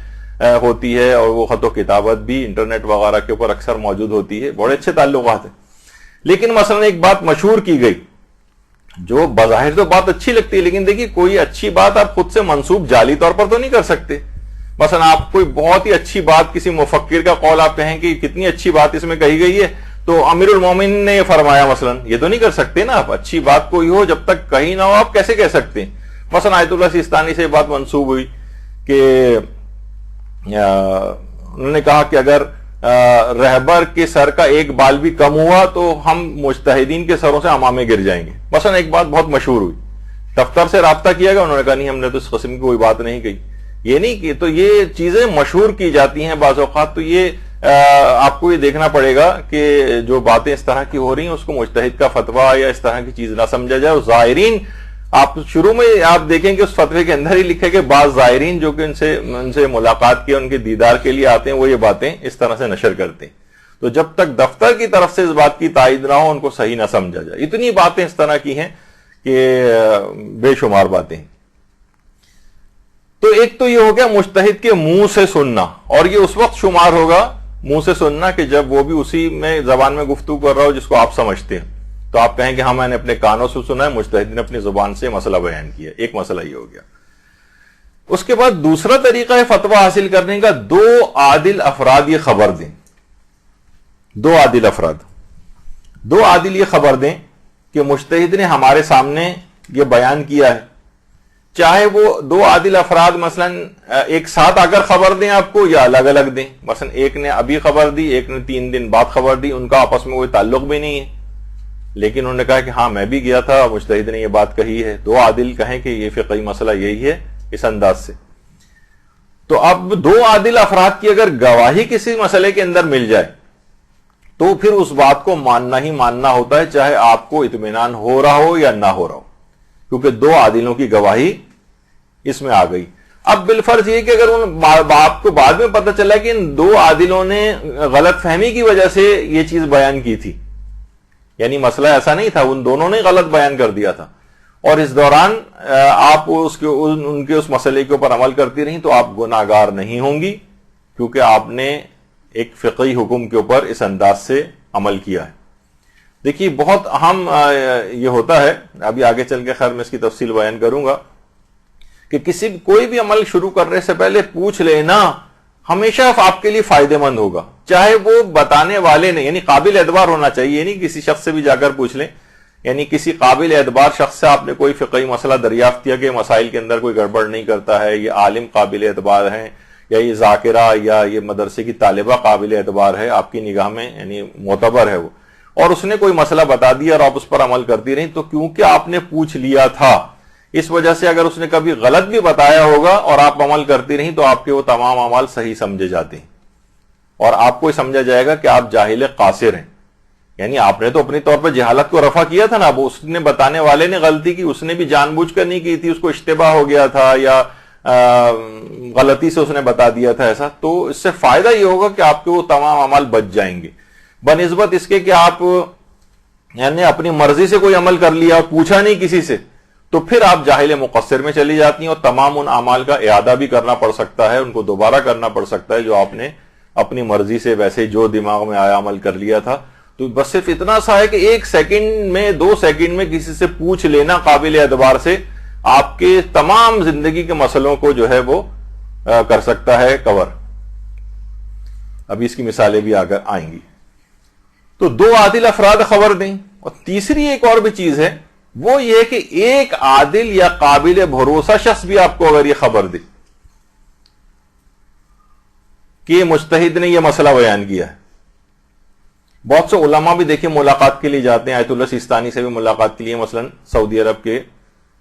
ہوتی ہے, اور وہ خط و کتابت بھی انٹرنیٹ وغیرہ کے اوپر اکثر موجود ہوتی ہے, بڑے اچھے تعلقات ہیں. لیکن مثلا ایک بات مشہور کی گئی جو بظاہر تو بات اچھی لگتی ہے, لیکن دیکھیے کوئی اچھی بات آپ خود سے منسوب جعلی طور پر تو نہیں کر سکتے. مثلا آپ کوئی بہت ہی اچھی بات, کسی مفکر کا قول آپ کہیں کہ کتنی اچھی بات اس میں کہی گئی ہے, تو امیر المومنین نے یہ فرمایا, مثلا یہ تو نہیں کر سکتے نا آپ. اچھی بات کوئی ہو جب تک کہیں نہ ہو آپ کیسے کہہ سکتے ہیں. مثلا آیت اللہ سیستانی سے بات منسوب ہوئی کہ انہوں نے کہا کہ اگر رہبر کے سر کا ایک بال بھی کم ہوا تو ہم مجتہدین کے سروں سے امامے گر جائیں گے. مثلا ایک بات بہت مشہور ہوئی, دفتر سے رابطہ کیا گیا, انہوں نے کہا نہیں ہم نے تو اس قسم کی کوئی بات نہیں کہی, یہ نہیں کی. تو یہ چیزیں مشہور کی جاتی ہیں بعض اوقات. تو یہ آپ کو یہ دیکھنا پڑے گا کہ جو باتیں اس طرح کی ہو رہی ہیں اس کو مجتہد کا فتویٰ یا اس طرح کی چیز نہ سمجھا جائے. اور زائرین, آپ شروع میں آپ دیکھیں کہ اس فتوے کے اندر ہی لکھے کہ بعض زائرین جو کہ ان سے ملاقات کی, ان کے دیدار کے لیے آتے ہیں, وہ یہ باتیں اس طرح سے نشر کرتے ہیں. تو جب تک دفتر کی طرف سے اس بات کی تائید نہ ہو ان کو صحیح نہ سمجھا جائے. اتنی باتیں اس طرح کی ہیں کہ بے شمار باتیں. تو ایک تو یہ ہو گیا مجتہد کے منہ سے سننا, اور یہ اس وقت شمار ہوگا منہ سے سننا کہ جب وہ بھی اسی میں زبان میں گفتگو کر رہا ہو جس کو آپ سمجھتے ہیں, تو آپ کہیں کہ ہاں میں نے اپنے کانوں سے سنا ہے, مجتہد نے اپنی زبان سے مسئلہ بیان کیا. ایک مسئلہ یہ ہو گیا. اس کے بعد دوسرا طریقہ ہے فتویٰ حاصل کرنے کا, دو عادل افراد یہ خبر دیں. دو عادل یہ خبر دیں کہ مجتہد نے ہمارے سامنے یہ بیان کیا ہے. چاہے وہ دو عادل افراد مثلا ایک ساتھ آ کر خبر دیں آپ کو, یا الگ الگ دیں. مثلا ایک نے ابھی خبر دی, ایک نے 3 دن بعد خبر دی, ان کا آپس میں کوئی تعلق بھی نہیں ہے, لیکن انہوں نے کہا کہ ہاں میں بھی گیا تھا, مجتہد نے یہ بات کہی ہے. دو عادل کہیں کہ یہ فقہی مسئلہ یہی ہے, اس انداز سے. تو اب دو عادل افراد کی اگر گواہی کسی مسئلے کے اندر مل جائے تو پھر اس بات کو ماننا ہی ماننا ہوتا ہے, چاہے آپ کو اطمینان ہو رہا ہو یا نہ ہو رہا ہو, کیونکہ دو عادلوں کی گواہی اس میں آ گئی. اب بالفرض یہ کہ اگر آپ کو بعد میں پتہ چلا کہ ان دو عادلوں نے غلط فہمی کی وجہ سے یہ چیز بیان کی تھی, یعنی مسئلہ ایسا نہیں تھا, ان دونوں نے غلط بیان کر دیا تھا, اور اس دوران آپ ان کے اس مسئلے کے اوپر عمل کرتی رہیں, تو آپ گناہگار نہیں ہوں گی, کیونکہ آپ نے ایک فقہی حکم کے اوپر اس انداز سے عمل کیا ہے. دیکھیے بہت اہم یہ ہوتا ہے, ابھی آگے چل کے خیر میں اس کی تفصیل بیان کروں گا, کہ کوئی بھی عمل شروع کرنے سے پہلے پوچھ لینا ہمیشہ آپ کے لیے فائدہ مند ہوگا، چاہے وہ بتانے والے نے، یعنی قابل اعتبار ہونا چاہیے، نہیں کسی شخص سے بھی جا کر پوچھ لیں، یعنی کسی قابل اعتبار شخص سے آپ نے کوئی فقہی مسئلہ دریافت کیا کہ مسائل کے اندر کوئی گڑبڑ نہیں کرتا ہے، یہ عالم قابل اعتبار ہے، یا یہ ذاکرہ یا یہ مدرسے کی طالبہ قابل اعتبار ہے، آپ کی نگاہ میں یعنی معتبر ہے وہ، اور اس نے کوئی مسئلہ بتا دیا اور آپ اس پر عمل کرتی رہیں، تو کیونکہ آپ نے پوچھ لیا تھا، اس وجہ سے اگر اس نے کبھی غلط بھی بتایا ہوگا اور آپ عمل کرتی رہیں تو آپ کے وہ تمام اعمال صحیح سمجھے جاتے ہیں، اور آپ کو سمجھا جائے گا کہ آپ جاہل قاصر ہیں، یعنی آپ نے تو اپنی طور پر جہالت کو رفع کیا تھا نا، اب اس نے بتانے والے نے غلطی کی، اس نے بھی جان بوجھ کر نہیں کی تھی، اس کو اشتباہ ہو گیا تھا یا غلطی سے اس نے بتا دیا تھا ایسا، تو اس سے فائدہ یہ ہوگا کہ آپ کے وہ تمام اعمال بچ جائیں گے، بنسبت اس کے کہ آپ یعنی اپنی مرضی سے کوئی عمل کر لیا اور پوچھا نہیں کسی سے، تو پھر آپ جاہل مقصر میں چلی جاتی ہیں اور تمام ان اعمال کا اعادہ بھی کرنا پڑ سکتا ہے، ان کو دوبارہ کرنا پڑ سکتا ہے جو آپ نے اپنی مرضی سے ویسے جو دماغ میں آیا عمل کر لیا تھا۔ تو بس صرف اتنا سا ہے کہ 1 سیکنڈ میں 2 سیکنڈ میں کسی سے پوچھ لینا قابل اعتبار سے آپ کے تمام زندگی کے مسئلوں کو جو ہے وہ کر سکتا ہے کور۔ ابھی اس کی مثالیں بھی آگر آئیں گی۔ تو 2 عادل افراد خبر دیں، اور تیسری ایک اور بھی چیز ہے، وہ یہ کہ ایک عادل یا قابل بھروسہ شخص بھی آپ کو اگر یہ خبر دے کہ مجتہد نے یہ مسئلہ بیان کیا ہے۔ بہت سے علماء بھی دیکھیں ملاقات کے لیے جاتے ہیں، آیت اللہ سیستانی سے بھی ملاقات کے لیے، مثلا سعودی عرب کے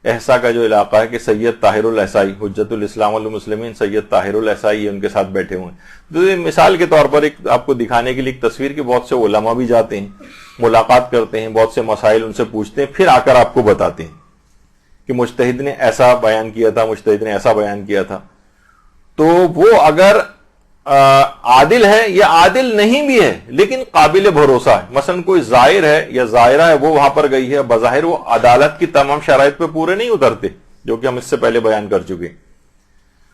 احسا کا جو علاقہ ہے کہ سید طاہر الاحسائی حجت الاسلام والمسلمین سید طاہر الاحسائی ان کے ساتھ بیٹھے ہوئے ہیں، تو مثال کے طور پر ایک آپ کو دکھانے کے لیے ایک تصویر کہ بہت سے علماء بھی جاتے ہیں، ملاقات کرتے ہیں، بہت سے مسائل ان سے پوچھتے ہیں، پھر آ کر آپ کو بتاتے ہیں کہ مجتہد نے ایسا بیان کیا تھا، مجتہد نے ایسا بیان کیا تھا۔ تو وہ اگر عادل ہے یا عادل نہیں بھی ہے لیکن قابل بھروسہ ہے، مثلا کوئی زائر ہے یا زائرہ ہے، وہ وہاں پر گئی ہے، بظاہر وہ عدالت کی تمام شرائط پہ پورے نہیں اترتے جو کہ ہم اس سے پہلے بیان کر چکے۔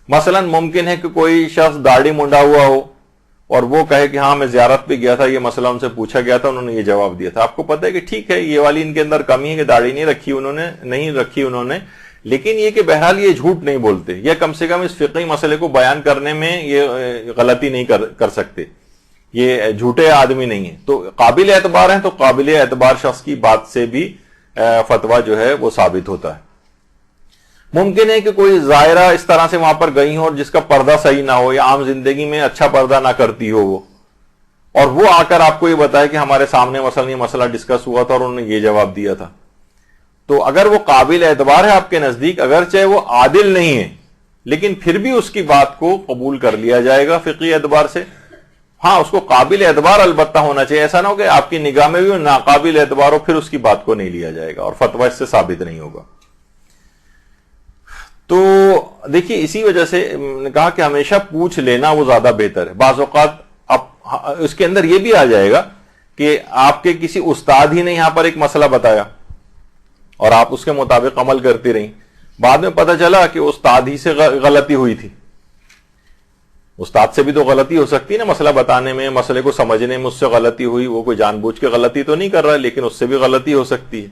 مثلا ممکن ہے کہ کوئی شخص داڑھی منڈا ہوا ہو اور وہ کہے کہ ہاں میں زیارت پہ گیا تھا، یہ مسئلہ ان سے پوچھا گیا تھا، انہوں نے یہ جواب دیا تھا، آپ کو پتہ ہے کہ ٹھیک ہے یہ والی ان کے اندر کمی ہے کہ داڑھی نہیں رکھی انہوں نے، لیکن یہ کہ بہرحال یہ جھوٹ نہیں بولتے، یا کم سے کم اس فقہی مسئلے کو بیان کرنے میں یہ غلطی نہیں کر سکتے، یہ جھوٹے آدمی نہیں ہیں، تو قابل اعتبار ہیں، تو قابل اعتبار شخص کی بات سے بھی فتویٰ جو ہے وہ ثابت ہوتا ہے۔ ممکن ہے کہ کوئی زائرہ اس طرح سے وہاں پر گئی ہو اور جس کا پردہ صحیح نہ ہو یا عام زندگی میں اچھا پردہ نہ کرتی ہو وہ، اور وہ آ کر آپ کو یہ بتائے کہ ہمارے سامنے مثلا یہ مسئلہ ڈسکس ہوا تھا اور انہوں نے یہ جواب دیا تھا، تو اگر وہ قابل اعتبار ہے آپ کے نزدیک، اگرچہ وہ عادل نہیں ہے لیکن پھر بھی اس کی بات کو قبول کر لیا جائے گا فقہی اعتبار سے۔ ہاں اس کو قابل اعتبار البتہ ہونا چاہیے، ایسا نہ ہو کہ آپ کی نگاہ میں بھی وہ ناقابل اعتبار ہو، پھر اس کی بات کو نہیں لیا جائے گا اور فتویٰ اس سے ثابت نہیں ہوگا۔ تو دیکھیے اسی وجہ سے نے کہا کہ ہمیشہ پوچھ لینا وہ زیادہ بہتر ہے۔ بعض اوقات اس کے اندر یہ بھی آ جائے گا کہ آپ کے کسی استاد ہی نے یہاں پر ایک مسئلہ بتایا اور آپ اس کے مطابق عمل کرتی رہیں، بعد میں پتہ چلا کہ استاد ہی سے غلطی ہوئی تھی۔ استاد سے بھی تو غلطی ہو سکتی ہے نا، مسئلہ بتانے میں، مسئلے کو سمجھنے میں اس سے غلطی ہوئی، وہ کوئی جان بوجھ کے غلطی تو نہیں کر رہا ہے لیکن اس سے بھی غلطی ہو سکتی ہے۔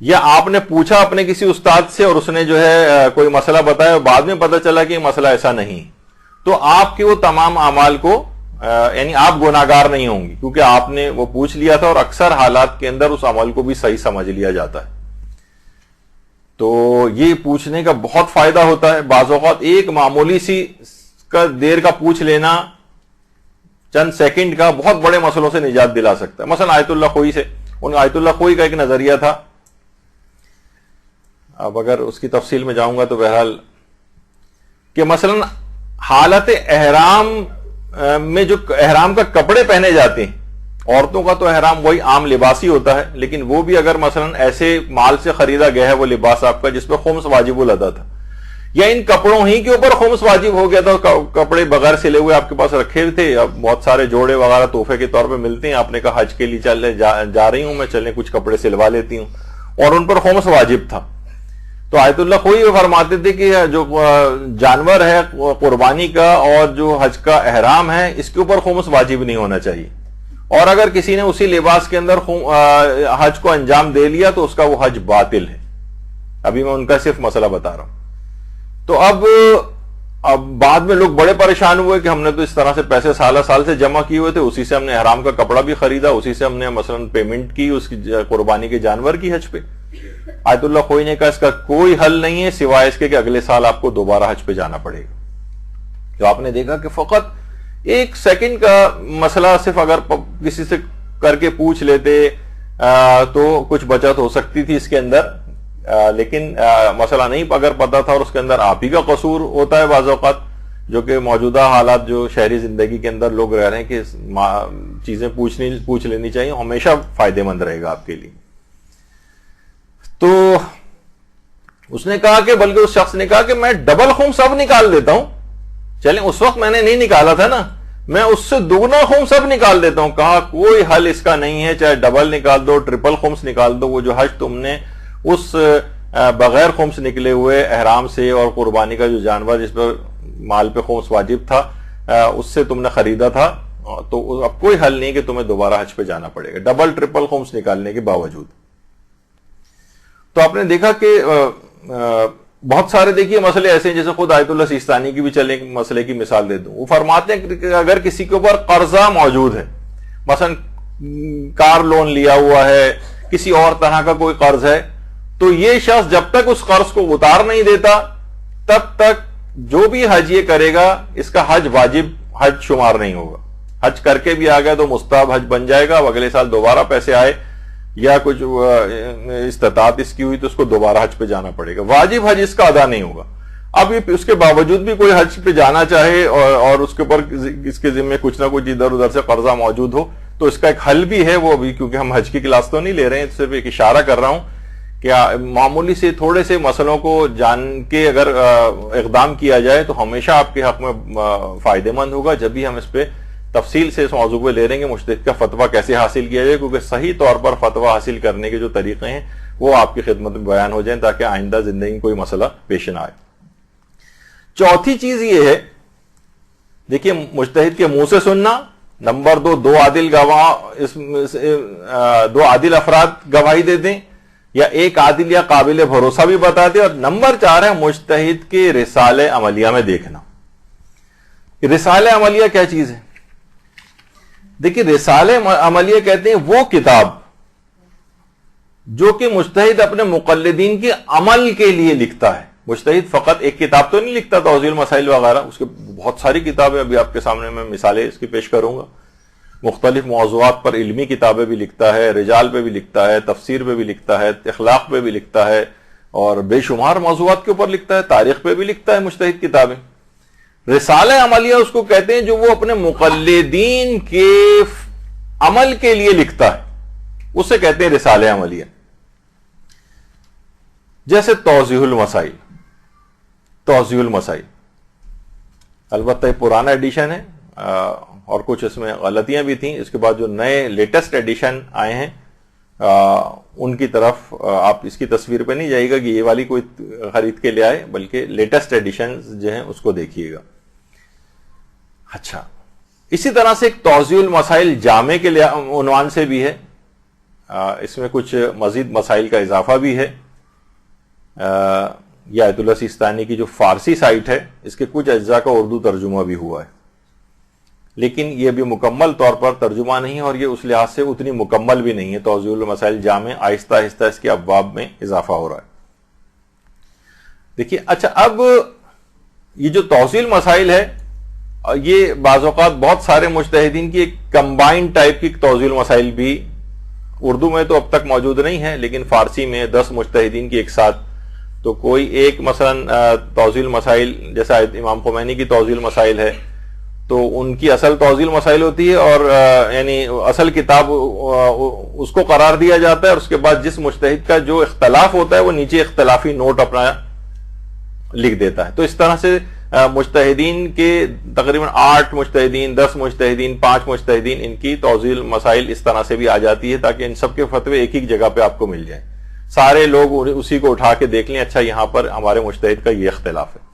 یا آپ نے پوچھا اپنے کسی استاد سے اور اس نے جو ہے کوئی مسئلہ بتایا اور بعد میں پتہ چلا کہ یہ مسئلہ ایسا نہیں، تو آپ کے وہ تمام اعمال کو یعنی آپ گناہگار نہیں ہوں گی کیونکہ آپ نے وہ پوچھ لیا تھا، اور اکثر حالات کے اندر اس عمل کو بھی صحیح سمجھ لیا جاتا ہے۔ تو یہ پوچھنے کا بہت فائدہ ہوتا ہے۔ بعض اوقات ایک معمولی سی دیر کا پوچھ لینا، چند سیکنڈ کا، بہت بڑے مسئلوں سے نجات دلا سکتا ہے۔ مثلا آیت اللہ خوئی سے، آیت اللہ خوئی کا ایک نظریہ تھا، اب اگر اس کی تفصیل میں جاؤں گا تو بہرحال کہ مثلا حالت احرام میں جو احرام کا کپڑے پہنے جاتے ہیں، عورتوں کا تو احرام وہی عام لباس ہی ہوتا ہے، لیکن وہ بھی اگر مثلا ایسے مال سے خریدا گیا ہے وہ لباس آپ کا جس پہ خمس واجب الادا تھا، یا ان کپڑوں ہی کے اوپر خمس واجب ہو گیا تھا، کپڑے بغیر سلے ہوئے آپ کے پاس رکھے تھے، اب بہت سارے جوڑے وغیرہ تحفے کے طور پہ ملتے ہیں، آپ نے کہا حج کے لیے جا رہی ہوں میں، چلیں کچھ کپڑے سلوا لیتی ہوں، اور ان پر خمس واجب تھا، تو آیت اللہ خوئی فرماتے تھے کہ جو جانور ہے قربانی کا اور جو حج کا احرام ہے اس کے اوپر خمس واجب نہیں ہونا چاہیے، اور اگر کسی نے اسی لباس کے اندر حج کو انجام دے لیا تو اس کا وہ حج باطل ہے۔ ابھی میں ان کا صرف مسئلہ بتا رہا ہوں تو اب بعد میں لوگ بڑے پریشان ہوئے کہ ہم نے تو اس طرح سے پیسے سال سے جمع کیے ہوئے تھے, اسی سے ہم نے احرام کا کپڑا بھی خریدا, اسی سے ہم نے مثلا پیمنٹ کی اس کی قربانی کے جانور کی حج پہ. آیت اللہ خوئی نے کہا اس کا کوئی حل نہیں ہے سوائے اس کے کہ اگلے سال آپ کو دوبارہ حج پہ جانا پڑے گا. تو آپ نے دیکھا کہ فقط 1 سیکنڈ کا مسئلہ صرف اگر کسی سے کر کے پوچھ لیتے تو کچھ بچت ہو سکتی تھی اس کے اندر, لیکن مسئلہ نہیں اگر پتا تھا اور اس کے اندر آپ ہی کا قصور ہوتا ہے بعض اوقات, جو کہ موجودہ حالات جو شہری زندگی کے اندر لوگ رہ رہے ہیں کہ چیزیں پوچھ لینی چاہیے, ہمیشہ فائدے مند رہے گا آپ کے لیے. تو اس نے کہا کہ بلکہ اس شخص نے کہا کہ میں ڈبل خمس اب نکال دیتا ہوں, چلیں اس وقت میں نے نہیں نکالا تھا نا, میں اس سے دگنا خمس اب نکال دیتا ہوں. کہا کوئی حل اس کا نہیں ہے, چاہے ڈبل نکال دو, ٹرپل خمس نکال دو, وہ جو حج تم نے اس بغیر خمس نکلے ہوئے احرام سے اور قربانی کا جو جانور جس پر مال پہ خمس واجب تھا اس سے تم نے خریدا تھا, تو اب کوئی حل نہیں کہ تمہیں دوبارہ حج پہ جانا پڑے گا ڈبل ٹرپل خمس نکالنے کے باوجود. تو آپ نے دیکھا کہ بہت سارے دیکھیے مسئلے ایسے ہیں, جیسے خود آیت اللہ سیستانی کی بھی چلے مسئلے کی مثال دے دوں. وہ فرماتے ہیں کہ اگر کسی کے اوپر قرضہ موجود ہے, مثلا کار لون لیا ہوا ہے, کسی اور طرح کا کوئی قرض ہے, تو یہ شخص جب تک اس قرض کو اتار نہیں دیتا تب تک جو بھی حج یہ کرے گا اس کا حج واجب حج شمار نہیں ہوگا. حج کر کے بھی آ گیا تو مستحب حج بن جائے گا, اب اگلے سال دوبارہ پیسے آئے یا کچھ استطاعت اس کی ہوئی تو اس کو دوبارہ حج پہ جانا پڑے گا, واجب حج اس کا ادا نہیں ہوگا. اب اس کے باوجود بھی کوئی حج پہ جانا چاہے اور اس کے اوپر اس کے ذمے کچھ نہ کچھ ادھر ادھر سے قرضہ موجود ہو, تو اس کا ایک حل بھی ہے. وہ بھی کیونکہ ہم حج کی کلاس تو نہیں لے رہے ہیں, صرف ایک اشارہ کر رہا ہوں کہ معمولی سے تھوڑے سے مسئلوں کو جان کے اگر اقدام کیا جائے تو ہمیشہ آپ کے حق میں فائدہ مند ہوگا. جب بھی ہم اس پہ تفصیل سے اس موضوع پہ لے رہیں گے مجتہد کا فتویٰ کیسے حاصل کیا جائے, کیونکہ صحیح طور پر فتویٰ حاصل کرنے کے جو طریقے ہیں وہ آپ کی خدمت میں بیان ہو جائیں تاکہ آئندہ زندگی میں کوئی مسئلہ پیش نہ آئے. چوتھی چیز یہ ہے, دیکھیے مجتہد کے منہ سے سننا, نمبر 2 دو عادل افراد گواہی دے دیں یا ایک عادل یا قابل بھروسہ بھی بتا دیں, اور نمبر 4 ہے مجتہد کے رسالہ عملیہ میں دیکھنا. رسالہ عملیہ کیا چیز ہے؟ دیکھیے رسالہ عملیہ کہتے ہیں وہ کتاب جو کہ مجتہد اپنے مقلدین کے عمل کے لیے لکھتا ہے. مجتہد فقط ایک کتاب تو نہیں لکھتا توضیح المسائل وغیرہ, اس کے بہت ساری کتابیں ابھی آپ کے سامنے میں مثالیں اس کی پیش کروں گا. مختلف موضوعات پر علمی کتابیں بھی لکھتا ہے, رجال پہ بھی لکھتا ہے, تفسیر پہ بھی لکھتا ہے, اخلاق پہ بھی لکھتا ہے, اور بے شمار موضوعات کے اوپر لکھتا ہے, تاریخ پہ بھی لکھتا ہے مجتہد کتابیں. رسالہ عملیہ اس کو کہتے ہیں جو وہ اپنے مقلدین کے عمل کے لیے لکھتا ہے, اسے کہتے ہیں رسالہ عملیہ. جیسے توضیح المسائل. توضیح المسائل البتہ پرانا ایڈیشن ہے اور کچھ اس میں غلطیاں بھی تھیں, اس کے بعد جو نئے لیٹسٹ ایڈیشن آئے ہیں ان کی طرف آپ اس کی تصویر پہ نہیں جائے گا کہ یہ والی کوئی خرید کے لے آئے, بلکہ لیٹسٹ ایڈیشن جو ہیں اس کو دیکھیے گا. اچھا, اسی طرح سے ایک توضیح المسائل جامع کے عنوان سے بھی ہے, اس میں کچھ مزید مسائل کا اضافہ بھی ہے. یہ آیت اللہ سیستانی کی جو فارسی سائٹ ہے اس کے کچھ اجزاء کا اردو ترجمہ بھی ہوا ہے, لیکن یہ بھی مکمل طور پر ترجمہ نہیں ہے اور یہ اس لحاظ سے اتنی مکمل بھی نہیں ہے. توضیح المسائل جامع آہستہ آہستہ اس کے ابواب میں اضافہ ہو رہا ہے. دیکھیے اچھا, اب یہ جو توضیح المسائل ہے یہ بعض اوقات بہت سارے مجتہدین کی ایک کمبائنڈ ٹائپ کی توضیح المسائل بھی اردو میں تو اب تک موجود نہیں ہے, لیکن فارسی میں 10 مجتہدین کی ایک ساتھ, تو کوئی ایک مثلا توضیح المسائل جیسا امام خمینی کی توضیح المسائل ہے تو ان کی اصل توضیح المسائل ہوتی ہے اور یعنی اصل کتاب اس کو قرار دیا جاتا ہے, اور اس کے بعد جس مجتہد کا جو اختلاف ہوتا ہے وہ نیچے اختلافی نوٹ اپنا لکھ دیتا ہے. تو اس طرح سے مجتہدین کے تقریباً 8 مجتہدین, 10 مجتہدین, 5 مجتہدین, ان کی توضیح المسائل اس طرح سے بھی آ جاتی ہے تاکہ ان سب کے فتوے ایک ہی جگہ پہ آپ کو مل جائیں, سارے لوگ اسی کو اٹھا کے دیکھ لیں, اچھا یہاں پر ہمارے مجتہد کا یہ اختلاف ہے.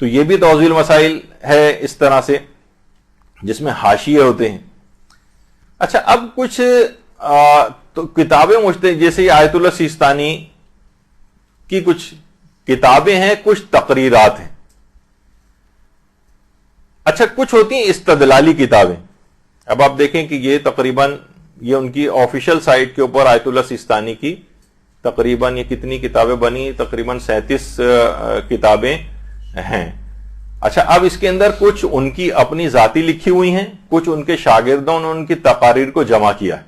تو یہ بھی توضیح المسائل ہے اس طرح سے جس میں حاشیے ہوتے ہیں. اچھا, اب کچھ تو کتابیں مجتہد جیسے آیت اللہ سیستانی کی کچھ کتابیں ہیں، کچھ تقریرات ہیں. اچھا، کچھ ہوتی ہیں استدلالی کتابیں. اب آپ دیکھیں کہ یہ تقریباً یہ ان کی آفیشیل سائٹ کے اوپر آیت اللہ سیستانی کی تقریباً یہ کتنی کتابیں بنی، تقریباً 37 کتابیں ہیں. اچھا، اب اس کے اندر کچھ ان کی اپنی ذاتی لکھی ہوئی ہیں، کچھ ان کے شاگردوں نے ان کی تقاریر کو جمع کیا ہے.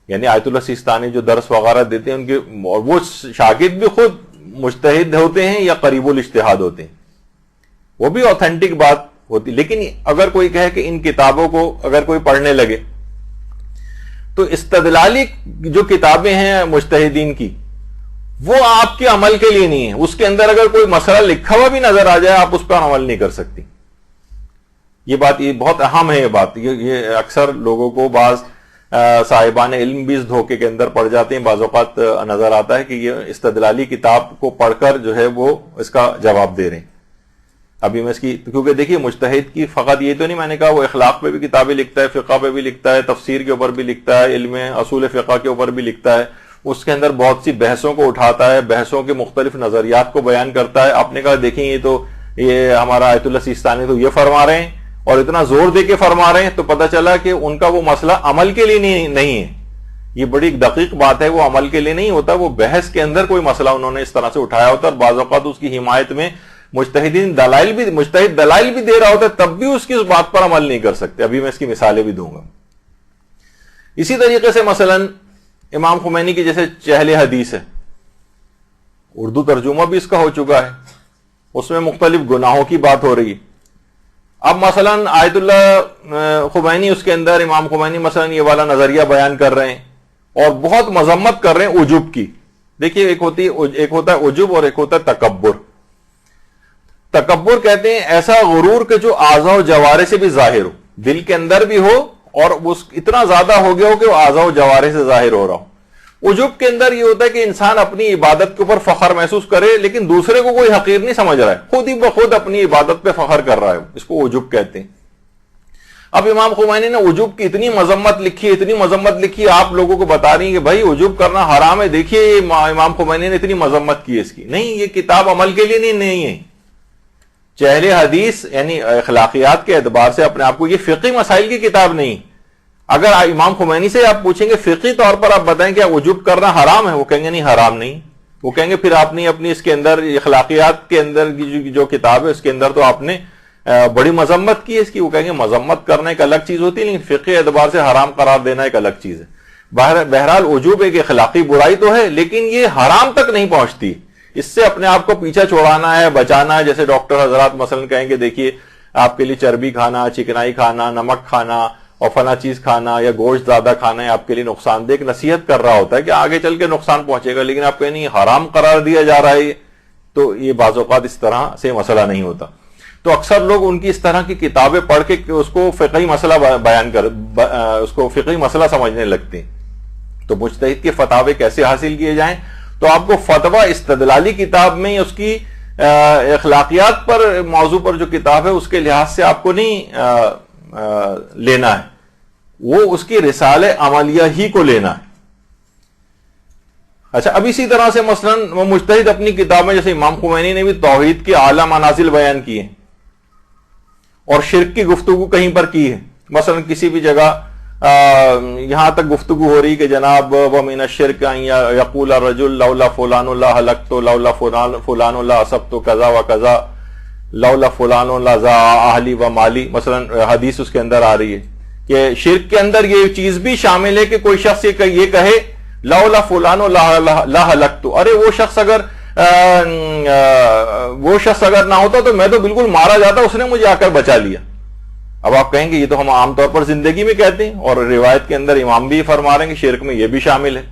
یعنی آیت اللہ سیستانی جو درس وغیرہ دیتے ہیں ان کے، اور وہ شاگرد بھی خود مجتہد ہوتے ہیں یا قریب الاجتہاد ہوتے ہیں، وہ بھی اوتھینٹک بات ہوتی. لیکن اگر کوئی کہے کہ ان کتابوں کو اگر کوئی پڑھنے لگے تو استدلالی جو کتابیں ہیں مجتہدین کی، وہ آپ کے عمل کے لیے نہیں ہے. اس کے اندر اگر کوئی مسئلہ لکھا ہوا بھی نظر آ جائے آپ اس پر عمل نہیں کر سکتی. یہ بات یہ بہت اہم ہے. یہ بات یہ اکثر لوگوں کو بعض صاحبان علم بھی اس دھوکے کے اندر پڑ جاتے ہیں. بعض اوقات نظر آتا ہے کہ یہ استدلالی کتاب کو پڑھ کر جو ہے وہ اس کا جواب دے رہے ہیں. ابھی میں اس کی، کیونکہ دیکھیے مجتہد کی فقط یہ تو نہیں، میں نے کہا وہ اخلاق پہ بھی کتابیں لکھتا ہے، فقہ پہ بھی لکھتا ہے، تفسیر کے اوپر بھی لکھتا ہے، علم اصول فقہ کے اوپر بھی لکھتا ہے. اس کے اندر بہت سی بحثوں کو اٹھاتا ہے، بحثوں کے مختلف نظریات کو بیان کرتا ہے. آپ نے کہا دیکھیں یہ ہمارا آیت اللہ سیستانی تو یہ فرما رہے ہیں اور اتنا زور دے کے فرما رہے ہیں، تو پتہ چلا کہ ان کا وہ مسئلہ عمل کے لیے نہیں ہے. یہ بڑی دقیق بات ہے، وہ عمل کے لیے نہیں ہوتا، وہ بحث کے اندر کوئی مسئلہ انہوں نے اس طرح سے اٹھایا ہوتا ہے. اور بعض اوقات اس کی حمایت میں مجتہد دلائل بھی دے رہا ہوتا ہے، تب بھی اس کی اس بات پر عمل نہیں کر سکتے. ابھی میں اس کی مثالیں بھی دوں گا. اسی طریقے سے مثلا امام خمینی کی جیسے چہل حدیث ہے، اردو ترجمہ بھی اس کا ہو چکا ہے، اس میں مختلف گناہوں کی بات ہو رہی ہے. اب مثلا آیت اللہ خمینی، اس کے اندر امام خمینی مثلا یہ والا نظریہ بیان کر رہے ہیں اور بہت مذمت کر رہے ہیں عجب کی. دیکھیے ایک ہوتا ہے عجب اور ایک ہوتا ہے تکبر. تکبر کہتے ہیں ایسا غرور کہ جو اعضاء و جوارح سے بھی ظاہر ہو، دل کے اندر بھی ہو اور اتنا زیادہ ہو گیا ہو کہ وہ اعضاء و جوارح سے ظاہر ہو رہا ہو. عجب کے اندر یہ ہوتا ہے کہ انسان اپنی عبادت کے اوپر فخر محسوس کرے لیکن دوسرے کو کوئی حقیر نہیں سمجھ رہا ہے، خود ہی بخود اپنی عبادت پہ فخر کر رہا ہے، اس کو عجب کہتے ہیں. اب امام خمینی نے عجب کی اتنی مذمت لکھی، آپ لوگوں کو بتا رہی ہیں کہ بھائی عجب کرنا حرام ہے. دیکھیے امام خمینی نے اتنی مذمت کی اس کی. نہیں، یہ کتاب عمل کے لیے نہیں ہے. چہل حدیث یعنی اخلاقیات کے اعتبار سے اپنے آپ کو، یہ فقہی مسائل کی کتاب نہیں. اگر امام خمینی سے آپ پوچھیں گے فقہی طور پر آپ بتائیں کہ عجب کرنا حرام ہے، وہ کہیں گے نہیں حرام نہیں. وہ کہیں گے پھر آپ نے اپنی اس کے اندر اخلاقیات کے اندر جو کتاب ہے اس کے اندر تو آپ نے بڑی مذمت کی اس کی. وہ کہیں گے مذمت کرنا ایک الگ چیز ہوتی ہے لیکن فقہی اعتبار سے حرام قرار دینا ایک الگ چیز ہے. بہرحال عجب ایک اخلاقی برائی تو ہے لیکن یہ حرام تک نہیں پہنچتی. اس سے اپنے آپ کو پیچھا چھوڑانا ہے، بچانا ہے. جیسے ڈاکٹر حضرات مثلا کہیں گے دیکھیے آپ کے لیے چربی کھانا، چکنائی کھانا، نمک کھانا اور فلاں چیز کھانا یا گوشت زیادہ کھانا ہے آپ کے لیے نقصان دہ. ایک نصیحت کر رہا ہوتا ہے کہ آگے چل کے نقصان پہنچے گا، لیکن آپ کہیں نہیں حرام قرار دیا جا رہا ہے. تو یہ بعض اوقات اس طرح سے مسئلہ نہیں ہوتا. تو اکثر لوگ ان کی اس طرح کی کتابیں پڑھ کے اس کو فقہی مسئلہ بیان اس کو فقہی مسئلہ سمجھنے لگتے ہیں. تو مجتہد کے فتاوے کیسے حاصل کیے جائیں؟ تو آپ کو فتویٰ استدلالی کتاب میں اس کی اخلاقیات پر موضوع پر جو کتاب ہے اس کے لحاظ سے آپ کو نہیں لینا ہے، وہ اس کی رسالہ عملیہ ہی کو لینا ہے. اچھا، اب اسی طرح سے مثلا مجتہد اپنی کتاب میں جیسے امام خمینی نے بھی توحید کے اعلیٰ منازل بیان کیے ہیں اور شرک کی گفتگو کہیں پر کی ہے. مثلا کسی بھی جگہ یہاں تک گفتگو ہو رہی کہ جناب وَمِنَ الشِّرْكِ أَن يَقُولَ الرَّجُلُ لَوْلَا فُلَانٌ لَّهَلَكْتُ لَوْلَا فُلَانٌ لَّأَصَبْتُ كَذَا وَكَذَا لَوْلَا فُلَانٌ لَّضَاعَ أَهْلِي وَمَالِي. مثلا حدیث اس کے اندر آ رہی ہے کہ شرک کے اندر یہ چیز بھی شامل ہے کہ کوئی شخص یہ کہے لَوْلَا فُلَانٌ لَّهَلَكْتُ، ارے وہ شخص اگر نہ ہوتا تو میں تو بالکل مارا جاتا، اس نے مجھے آ کر بچا لیا. اب آپ کہیں گے یہ تو ہم عام طور پر زندگی میں کہتے ہیں اور روایت کے اندر امام بھی فرما رہے ہیں کہ شرک میں یہ بھی شامل ہے.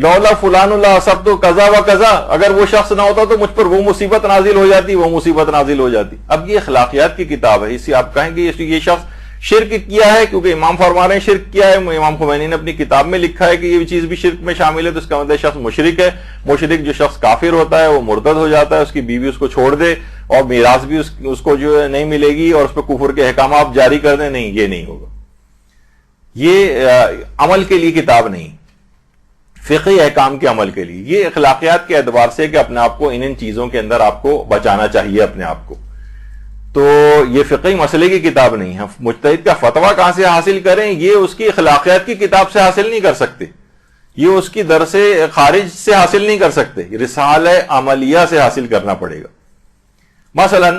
لولا فلان اللہ سب تو قضا و قضا، اگر وہ شخص نہ ہوتا تو مجھ پر وہ مصیبت نازل ہو جاتی، وہ مصیبت نازل ہو جاتی. اب یہ اخلاقیات کی کتاب ہے، اس سے آپ کہیں گے یہ شخص شرک کیا ہے کیونکہ امام فرما رہے ہیں شرک کیا ہے. امام خمینی نے اپنی کتاب میں لکھا ہے کہ یہ چیز بھی شرک میں شامل ہے، تو اس کا مطلب شخص مشرک ہے. مشرک جو شخص کافر ہوتا ہے وہ مرتد ہو جاتا ہے، اس کی بیوی اس کو چھوڑ دے اور میراث بھی اس کو جو ہے نہیں ملے گی اور اس پہ کفر کے احکامات جاری کر دیں. نہیں، یہ نہیں ہوگا. یہ عمل کے لیے کتاب نہیں، فقہی احکام کے عمل کے لیے. یہ اخلاقیات کے اعتبار سے کہ اپنے آپ کو ان چیزوں کے اندر آپ کو بچانا چاہیے اپنے آپ کو. تو یہ فقہی مسئلے کی کتاب نہیں ہے. مجتہد کا فتویٰ کہاں سے حاصل کریں؟ یہ اس کی اخلاقیات کی کتاب سے حاصل نہیں کر سکتے, یہ اس کی درس خارج سے حاصل نہیں کر سکتے, رسالہ عملیہ سے حاصل کرنا پڑے گا. مثلا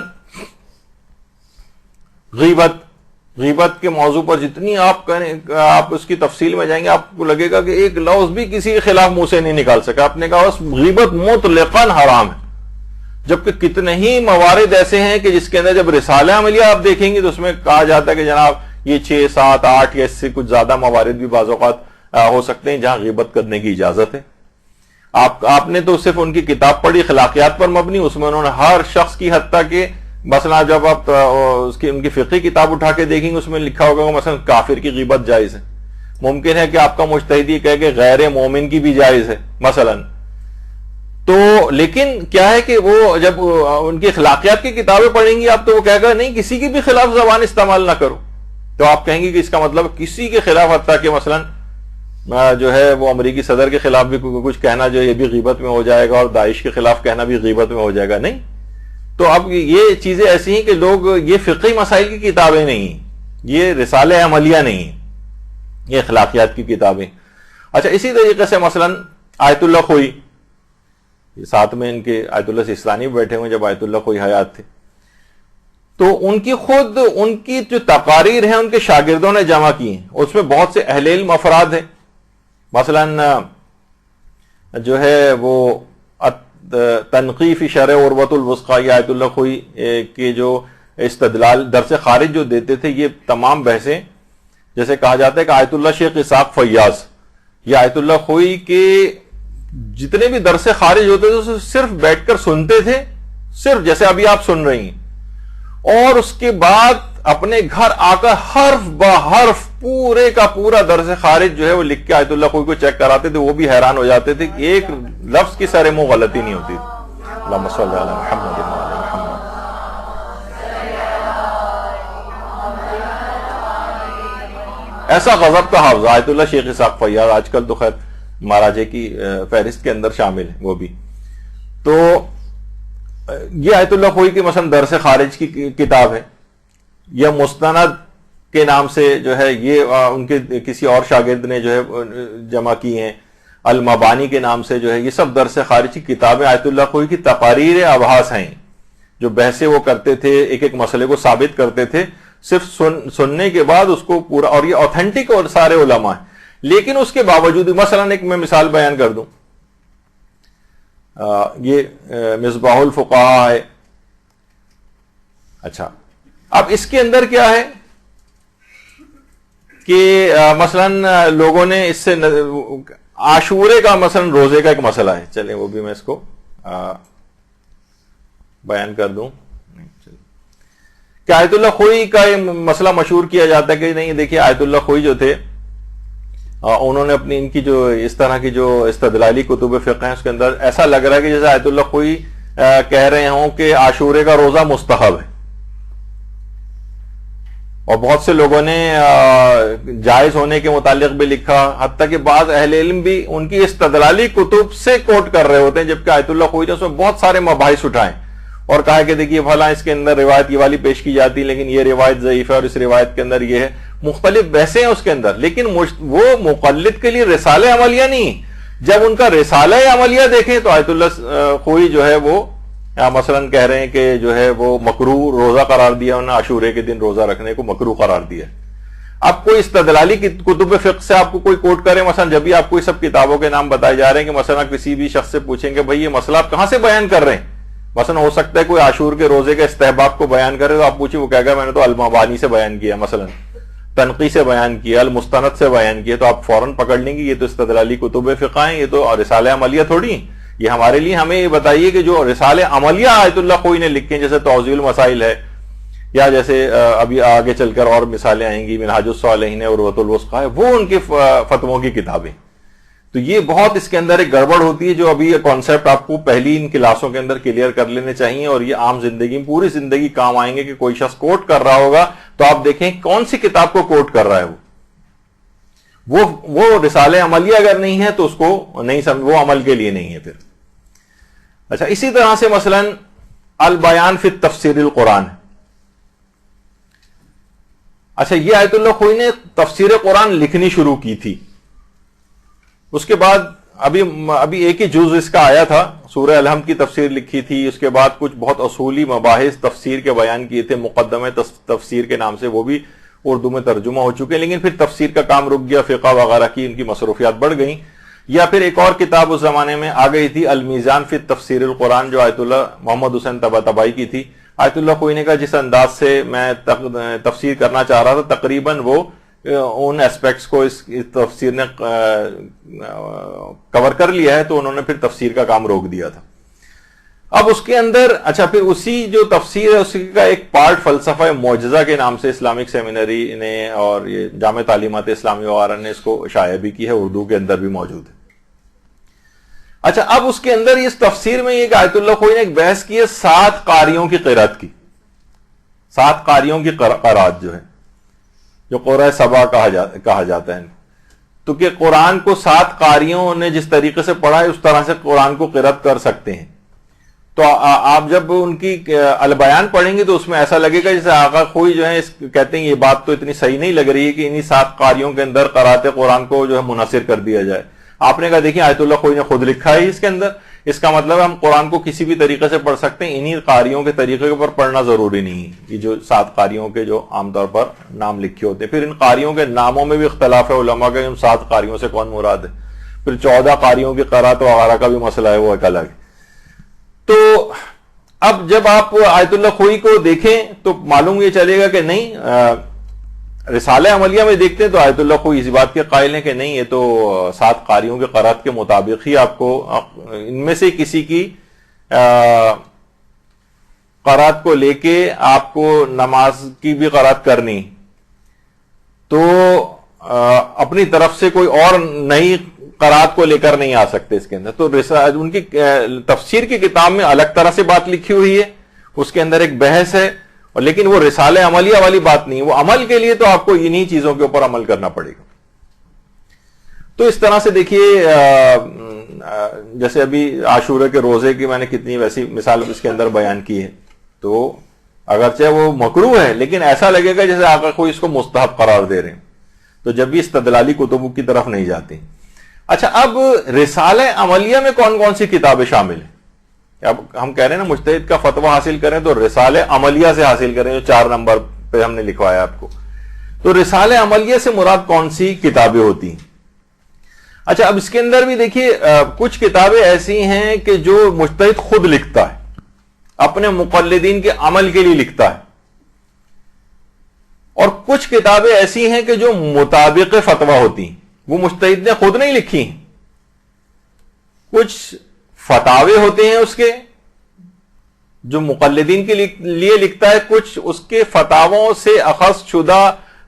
غیبت کے موضوع پر جتنی آپ کریں, آپ اس کی تفصیل میں جائیں گے, آپ کو لگے گا کہ ایک لفظ بھی کسی کے خلاف منہ سے نہیں نکال سکا. آپ نے کہا بس غیبت مطلقاً حرام ہے, جبکہ کتنے ہی موارد ایسے ہیں کہ جس کے اندر جب رسالہ عملیہ آپ دیکھیں گے تو اس میں کہا جاتا ہے کہ جناب یہ 6 7 8 یا اس سے کچھ زیادہ موارد بھی بعض اوقات ہو سکتے ہیں جہاں غیبت کرنے کی اجازت ہے. آپ نے تو صرف ان کی کتاب پڑھی اخلاقیات پر مبنی, اس میں انہوں نے ہر شخص کی حتیٰ کہ مثلا جب آپ ان کی فقہی کتاب اٹھا کے دیکھیں گے اس میں لکھا ہوگا کہ مثلا کافر کی غیبت جائز ہے. ممکن ہے کہ آپ کا مجتہد یہ کہے کہ غیر مومن کی بھی جائز ہے مثلا. تو لیکن کیا ہے کہ وہ جب ان کی اخلاقیات کی کتابیں پڑھیں گی آپ تو وہ کہے گا نہیں کسی کی بھی خلاف زبان استعمال نہ کرو. تو آپ کہیں گے کہ اس کا مطلب کسی کے خلاف, حتیٰ کہ مثلا جو ہے وہ امریکی صدر کے خلاف بھی کچھ کہنا جو یہ بھی غیبت میں ہو جائے گا, اور داعش کے خلاف کہنا بھی غیبت میں ہو جائے گا. نہیں. تو اب یہ چیزیں ایسی ہیں کہ لوگ, یہ فقہی مسائل کی کتابیں نہیں ہیں, یہ رسالہ عملیہ نہیں ہیں, یہ اخلاقیات کی کتابیں. اچھا, اسی طریقے سے مثلا آیت اللہ خوئی, ساتھ میں ان کے آیت اللہ سیستانی بیٹھے ہوئے جب آیت اللہ خوئی حیات تھے, تو ان کی جو تقاریر ہیں ان کے شاگردوں نے جمع کی ہیں, اس میں بہت سے اہل علم افراد ہیں. مثلا جو ہے وہ تنقیف شرح عروۃ الوثقی یہ آیت اللہ خوئی کے جو استدلال درس خارج جو دیتے تھے, یہ تمام بحثیں جیسے کہا جاتا ہے کہ آیت اللہ شیخ اسحاق فیاض, یہ آیت اللہ خوئی کے جتنے بھی درس خارج ہوتے تھے اسے صرف بیٹھ کر سنتے تھے, صرف جیسے ابھی آپ سن رہی ہیں, اور اس کے بعد اپنے گھر آ کر حرف بہ حرف پورے کا پورا درس خارج جو ہے وہ لکھ کے آیت اللہ خوئی کو چیک کراتے تھے. وہ بھی حیران ہو جاتے تھے کہ ایک لفظ کی سر منہ غلطی نہیں ہوتی تھی. اللہم صلی علی محمد وعلی محمد. ایسا غضب کا حافظ آیت اللہ شیخ اسحاق فیاض, آج کل تو خیر مہاراجے کی فہرست کے اندر شامل ہے وہ بھی. تو یہ آیت اللہ خوئی کی مثلا درس خارج کی کتاب ہے, یا مستند کے نام سے جو ہے یہ ان کے کسی اور شاگرد نے جو ہے جمع کی ہیں, المبانی کے نام سے جو ہے, یہ سب درس خارج کی کتابیں آیت اللہ خوئی کی تقاریر ابحاث ہیں, جو بحثیں وہ کرتے تھے, ایک ایک مسئلے کو ثابت کرتے تھے صرف سننے کے بعد اس کو پورا, اور یہ اوتھینٹک اور سارے علماء ہیں. لیکن اس کے باوجود مثلا ایک میں مثال بیان کر دوں, یہ مصباح الفقہاء ہے. اچھا, اب اس کے اندر کیا ہے کہ مثلا لوگوں نے اس سے عاشورے کا مثلا روزے کا ایک مسئلہ ہے, چلیں وہ بھی میں اس کو بیان کر دوں کہ آیت اللہ خوئی کا یہ مسئلہ مشہور کیا جاتا ہے کہ نہیں دیکھیے آیت اللہ خوئی جو تھے انہوں نے اپنی ان کی جو اس طرح کی جو استدلالی کتب فقہ ہیں اس کے اندر ایسا لگ رہا ہے کہ جیسے آیت اللہ خوئی کہہ رہے ہوں کہ عاشورے کا روزہ مستحب ہے, اور بہت سے لوگوں نے جائز ہونے کے متعلق بھی لکھا, حتیٰ کہ بعض اہل علم بھی ان کی استدلالی کتب سے کوٹ کر رہے ہوتے ہیں, جبکہ آیت اللہ خوئی نے اس میں بہت سارے مباحث اٹھائے اور کہا کہ دیکھیے فلاں اس کے اندر روایت یہ والی پیش کی جاتی ہے لیکن یہ روایت ضعیف ہے, اور اس روایت کے اندر یہ ہے, مختلف بحثیں ہیں اس کے اندر. لیکن وہ مقلد کے لیے رسالہ عملیہ نہیں. جب ان کا رسالہ عملیہ دیکھیں تو آیت اللہ خوئی جو ہے وہ مثلا کہہ رہے ہیں کہ جو ہے وہ مکروہ روزہ قرار دیا, انہوں نے عاشورے کے دن روزہ رکھنے کو مکروہ قرار دیا. اب کوئی استدلالی کتب فقہ سے آپ کو کوئی کوٹ کرے, مثلا جب بھی آپ کو یہ سب کتابوں کے نام بتائے جا رہے ہیں کہ مثلا کسی بھی شخص سے پوچھیں کہ بھائی یہ مسئلہ آپ کہاں سے بیان کر رہے ہیں, مثلا ہو سکتا ہے کوئی عاشور کے روزے کے استحباب کو بیان کرے تو آپ پوچھیں, وہ کہے گا میں نے تو المبانی سے بیان کیا, مثلا تنقی سے بیان کیا, المستند سے بیان کیا, تو آپ فوراً پکڑ لیں گے یہ تو استدلالی کتب فقہ ہیں, یہ تو رسالہ عملیہ تھوڑی ہیں. یہ ہمارے لیے ہمیں یہ بتائیے کہ جو رسالہ عملیہ آیت اللہ خوئی نے لکھے ہیں جیسے توضیح المسائل ہے, یا جیسے ابھی آگے چل کر اور مثالیں آئیں گی, منہاج الصالحین اور عروۃ الوثقی, وہ ان کے فتووں کی کتابیں. تو یہ بہت اس کے اندر ایک گڑبڑ ہوتی ہے جو ابھی یہ کانسیپٹ آپ کو پہلی ان کلاسوں کے اندر کلیئر کر لینے چاہیے, اور یہ عام زندگی میں پوری زندگی کام آئیں گے کہ کوئی شخص کوٹ کر رہا ہوگا تو آپ دیکھیں کون سی کتاب کو کوٹ کر رہا ہے, وہ رسالہ عملیہ اگر نہیں ہے تو اس کو نہیں وہ عمل کے لیے نہیں ہے پھر. اچھا اسی طرح سے مثلا البیان فی تفسیر القرآن. اچھا یہ آیت اللہ خوئی نے تفسیر قرآن لکھنی شروع کی تھی. اس کے بعد ابھی ایک ہی جز اس کا آیا تھا, سورہ الحمد کی تفسیر لکھی تھی. اس کے بعد کچھ بہت اصولی مباحث تفسیر کے بیان کیے تھے, مقدمہ تفسیر کے نام سے, وہ بھی اردو میں ترجمہ ہو چکے. لیکن پھر تفسیر کا کام رک گیا, فقہ وغیرہ کی ان کی مصروفیات بڑھ گئیں. یا پھر ایک اور کتاب اس زمانے میں آ گئی تھی, المیزان فی تفسیر القرآن, جو آیت اللہ محمد حسین طباطبائی کی تھی. آیت اللہ خوئی نے کہا جس انداز سے میں تفسیر کرنا چاہ رہا تھا تقریباً وہ ان ایسپیکٹس کو اس تفسیر نے کور کر لیا ہے, تو انہوں نے پھر تفسیر کا کام روک دیا تھا. اب اس کے اندر اچھا پھر اسی جو تفسیر ہے اسی کا ایک پارٹ فلسفہ معجزہ کے نام سے اسلامک سیمینری نے اور یہ جامع تعلیمات اسلامی وغیرہ نے اس کو شائع بھی کی ہے, اردو کے اندر بھی موجود ہے. اچھا اب اس کے اندر اس تفسیر میں یہ کہ آیت اللہ خوئی نے ایک بحث کی ہے 7 قاریوں کی قرات کی. 7 قاریوں کی قرات جو ہے, جو قرآن سبا کہا جاتا ہے. تو کہ قرآن کو 7 قاریوں نے جس طریقے سے پڑھا ہے اس طرح سے قرآن کو قرات کر سکتے ہیں. تو آپ جب ان کی البیان پڑھیں گے تو اس میں ایسا لگے گا جیسے آقا خوئی جو ہے کہتے ہیں یہ بات تو اتنی صحیح نہیں لگ رہی ہے کہ انہی 7 قاریوں کے اندر قرات قرآن کو جو ہے منحصر کر دیا جائے. آپ نے کہا دیکھیں آیت اللہ خوئی نے خود لکھا ہے اس کے اندر, اس کا مطلب ہے ہم قرآن کو کسی بھی طریقے سے پڑھ سکتے ہیں, انہی قاریوں کے طریقے پر پڑھنا ضروری نہیں ہے. یہ جو 7 قاریوں کے جو عام طور پر نام لکھے ہوتے ہیں, پھر ان قاریوں کے ناموں میں بھی اختلاف ہے علماء کا, ان 7 قاریوں سے کون مراد ہے. پھر 14 قاریوں کی قرات وغیرہ کا بھی مسئلہ ہے, وہ ایک الگ ہے. تو اب جب آپ آیت اللہ خوئی کو دیکھیں تو معلوم یہ چلے گا کہ نہیں, رسالہ عملیہ میں دیکھتے ہیں تو آیت اللہ خوئی اس بات کے قائل ہیں کہ نہیں یہ تو 7 قاریوں کے قرات کے مطابق ہی آپ کو ان میں سے کسی کی قرات کو لے کے آپ کو نماز کی بھی قرات کرنی, تو اپنی طرف سے کوئی اور نئی قرات کو لے کر نہیں آ سکتے اس کے اندر. تو ان کی تفسیر کی کتاب میں الگ طرح سے بات لکھی ہوئی ہے, اس کے اندر ایک بحث ہے, اور لیکن وہ رسالہ عملیہ والی بات نہیں. وہ عمل کے لیے تو آپ کو انہی چیزوں کے اوپر عمل کرنا پڑے گا. تو اس طرح سے دیکھیے جیسے ابھی عاشورہ کے روزے کی میں نے کتنی ویسی مثال اس کے اندر بیان کی ہے, تو اگرچہ وہ مکروہ ہے لیکن ایسا لگے گا جیسے آقا کوئی اس کو مستحب قرار دے رہے ہیں, تو جب بھی استدلالی کتبوں کی طرف نہیں جاتے. اچھا اب رسالہ عملیہ میں کون کون سی کتابیں شامل ہیں؟ اب ہم کہہ رہے ہیں نا مجتہد کا فتویٰ حاصل کریں تو رسالہ عملیہ سے حاصل کریں, جو 4 نمبر پہ ہم نے لکھوایا آپ کو. تو رسالہ عملیہ سے مراد کون سی کتابیں ہوتی ہیں؟ اچھا اب اس کے اندر بھی دیکھیے کچھ کتابیں ایسی ہیں کہ جو مجتہد خود لکھتا ہے, اپنے مقلدین کے عمل کے لیے لکھتا ہے, اور کچھ کتابیں ایسی ہیں کہ جو مطابق فتویٰ ہوتی ہیں, وہ مجتہد نے خود نہیں لکھی. کچھ فتاوے ہوتے ہیں اس کے جو مقلدین کے لیے لکھتا ہے, کچھ اس کے فتاووں سے اخذ شدہ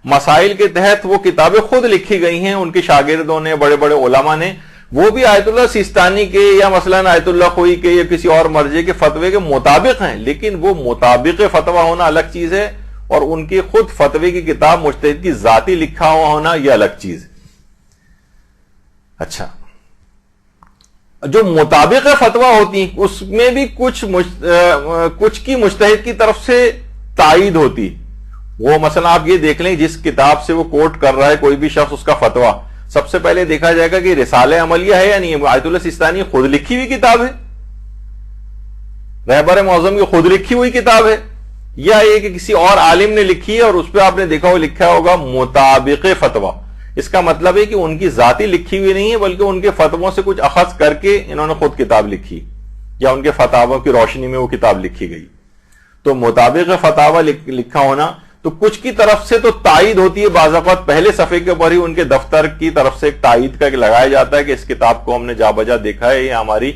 مسائل کے تحت وہ کتابیں خود لکھی گئی ہیں ان کے شاگردوں نے, بڑے بڑے علماء نے. وہ بھی آیت اللہ سیستانی کے یا مثلا آیت اللہ خوئی کے یا کسی اور مرجع کے فتوے کے مطابق ہیں, لیکن وہ مطابق فتویٰ ہونا الگ چیز ہے, اور ان کی خود فتوے کی کتاب مجتہد کی ذاتی لکھا ہوا ہونا یہ الگ چیز ہے. اچھا جو مطابق فتویٰ ہوتی ہیں اس میں بھی کچھ کی مجتہد کی طرف سے تائید ہوتی. وہ مثلا آپ یہ دیکھ لیں جس کتاب سے وہ کوٹ کر رہا ہے کوئی بھی شخص, اس کا فتویٰ سب سے پہلے دیکھا جائے گا کہ رسالہ عملیہ ہے یا نہیں. آیت اللہ سیستانی خود لکھی ہوئی کتاب ہے, رہبر معظم کی خود لکھی ہوئی کتاب ہے, یا یہ کہ کسی اور عالم نے لکھی ہے اور اس پہ آپ نے دیکھا ہو لکھا ہوگا مطابق فتویٰ. اس کا مطلب ہے کہ ان کی ذاتی لکھی ہوئی نہیں ہے بلکہ ان کے فتووں سے کچھ اخذ کر کے انہوں نے خود کتاب لکھی, یا ان کے فتاووں کی روشنی میں وہ کتاب لکھی گئی. تو مطابق فتاوی لکھا ہونا, تو کچھ کی طرف سے تو تائید ہوتی ہے, بعض اوقات پہلے صفحے کے اوپر ہی ان کے دفتر کی طرف سے ایک تائید کا لگایا جاتا ہے کہ اس کتاب کو ہم نے جا بجا دیکھا ہے, یہ ہماری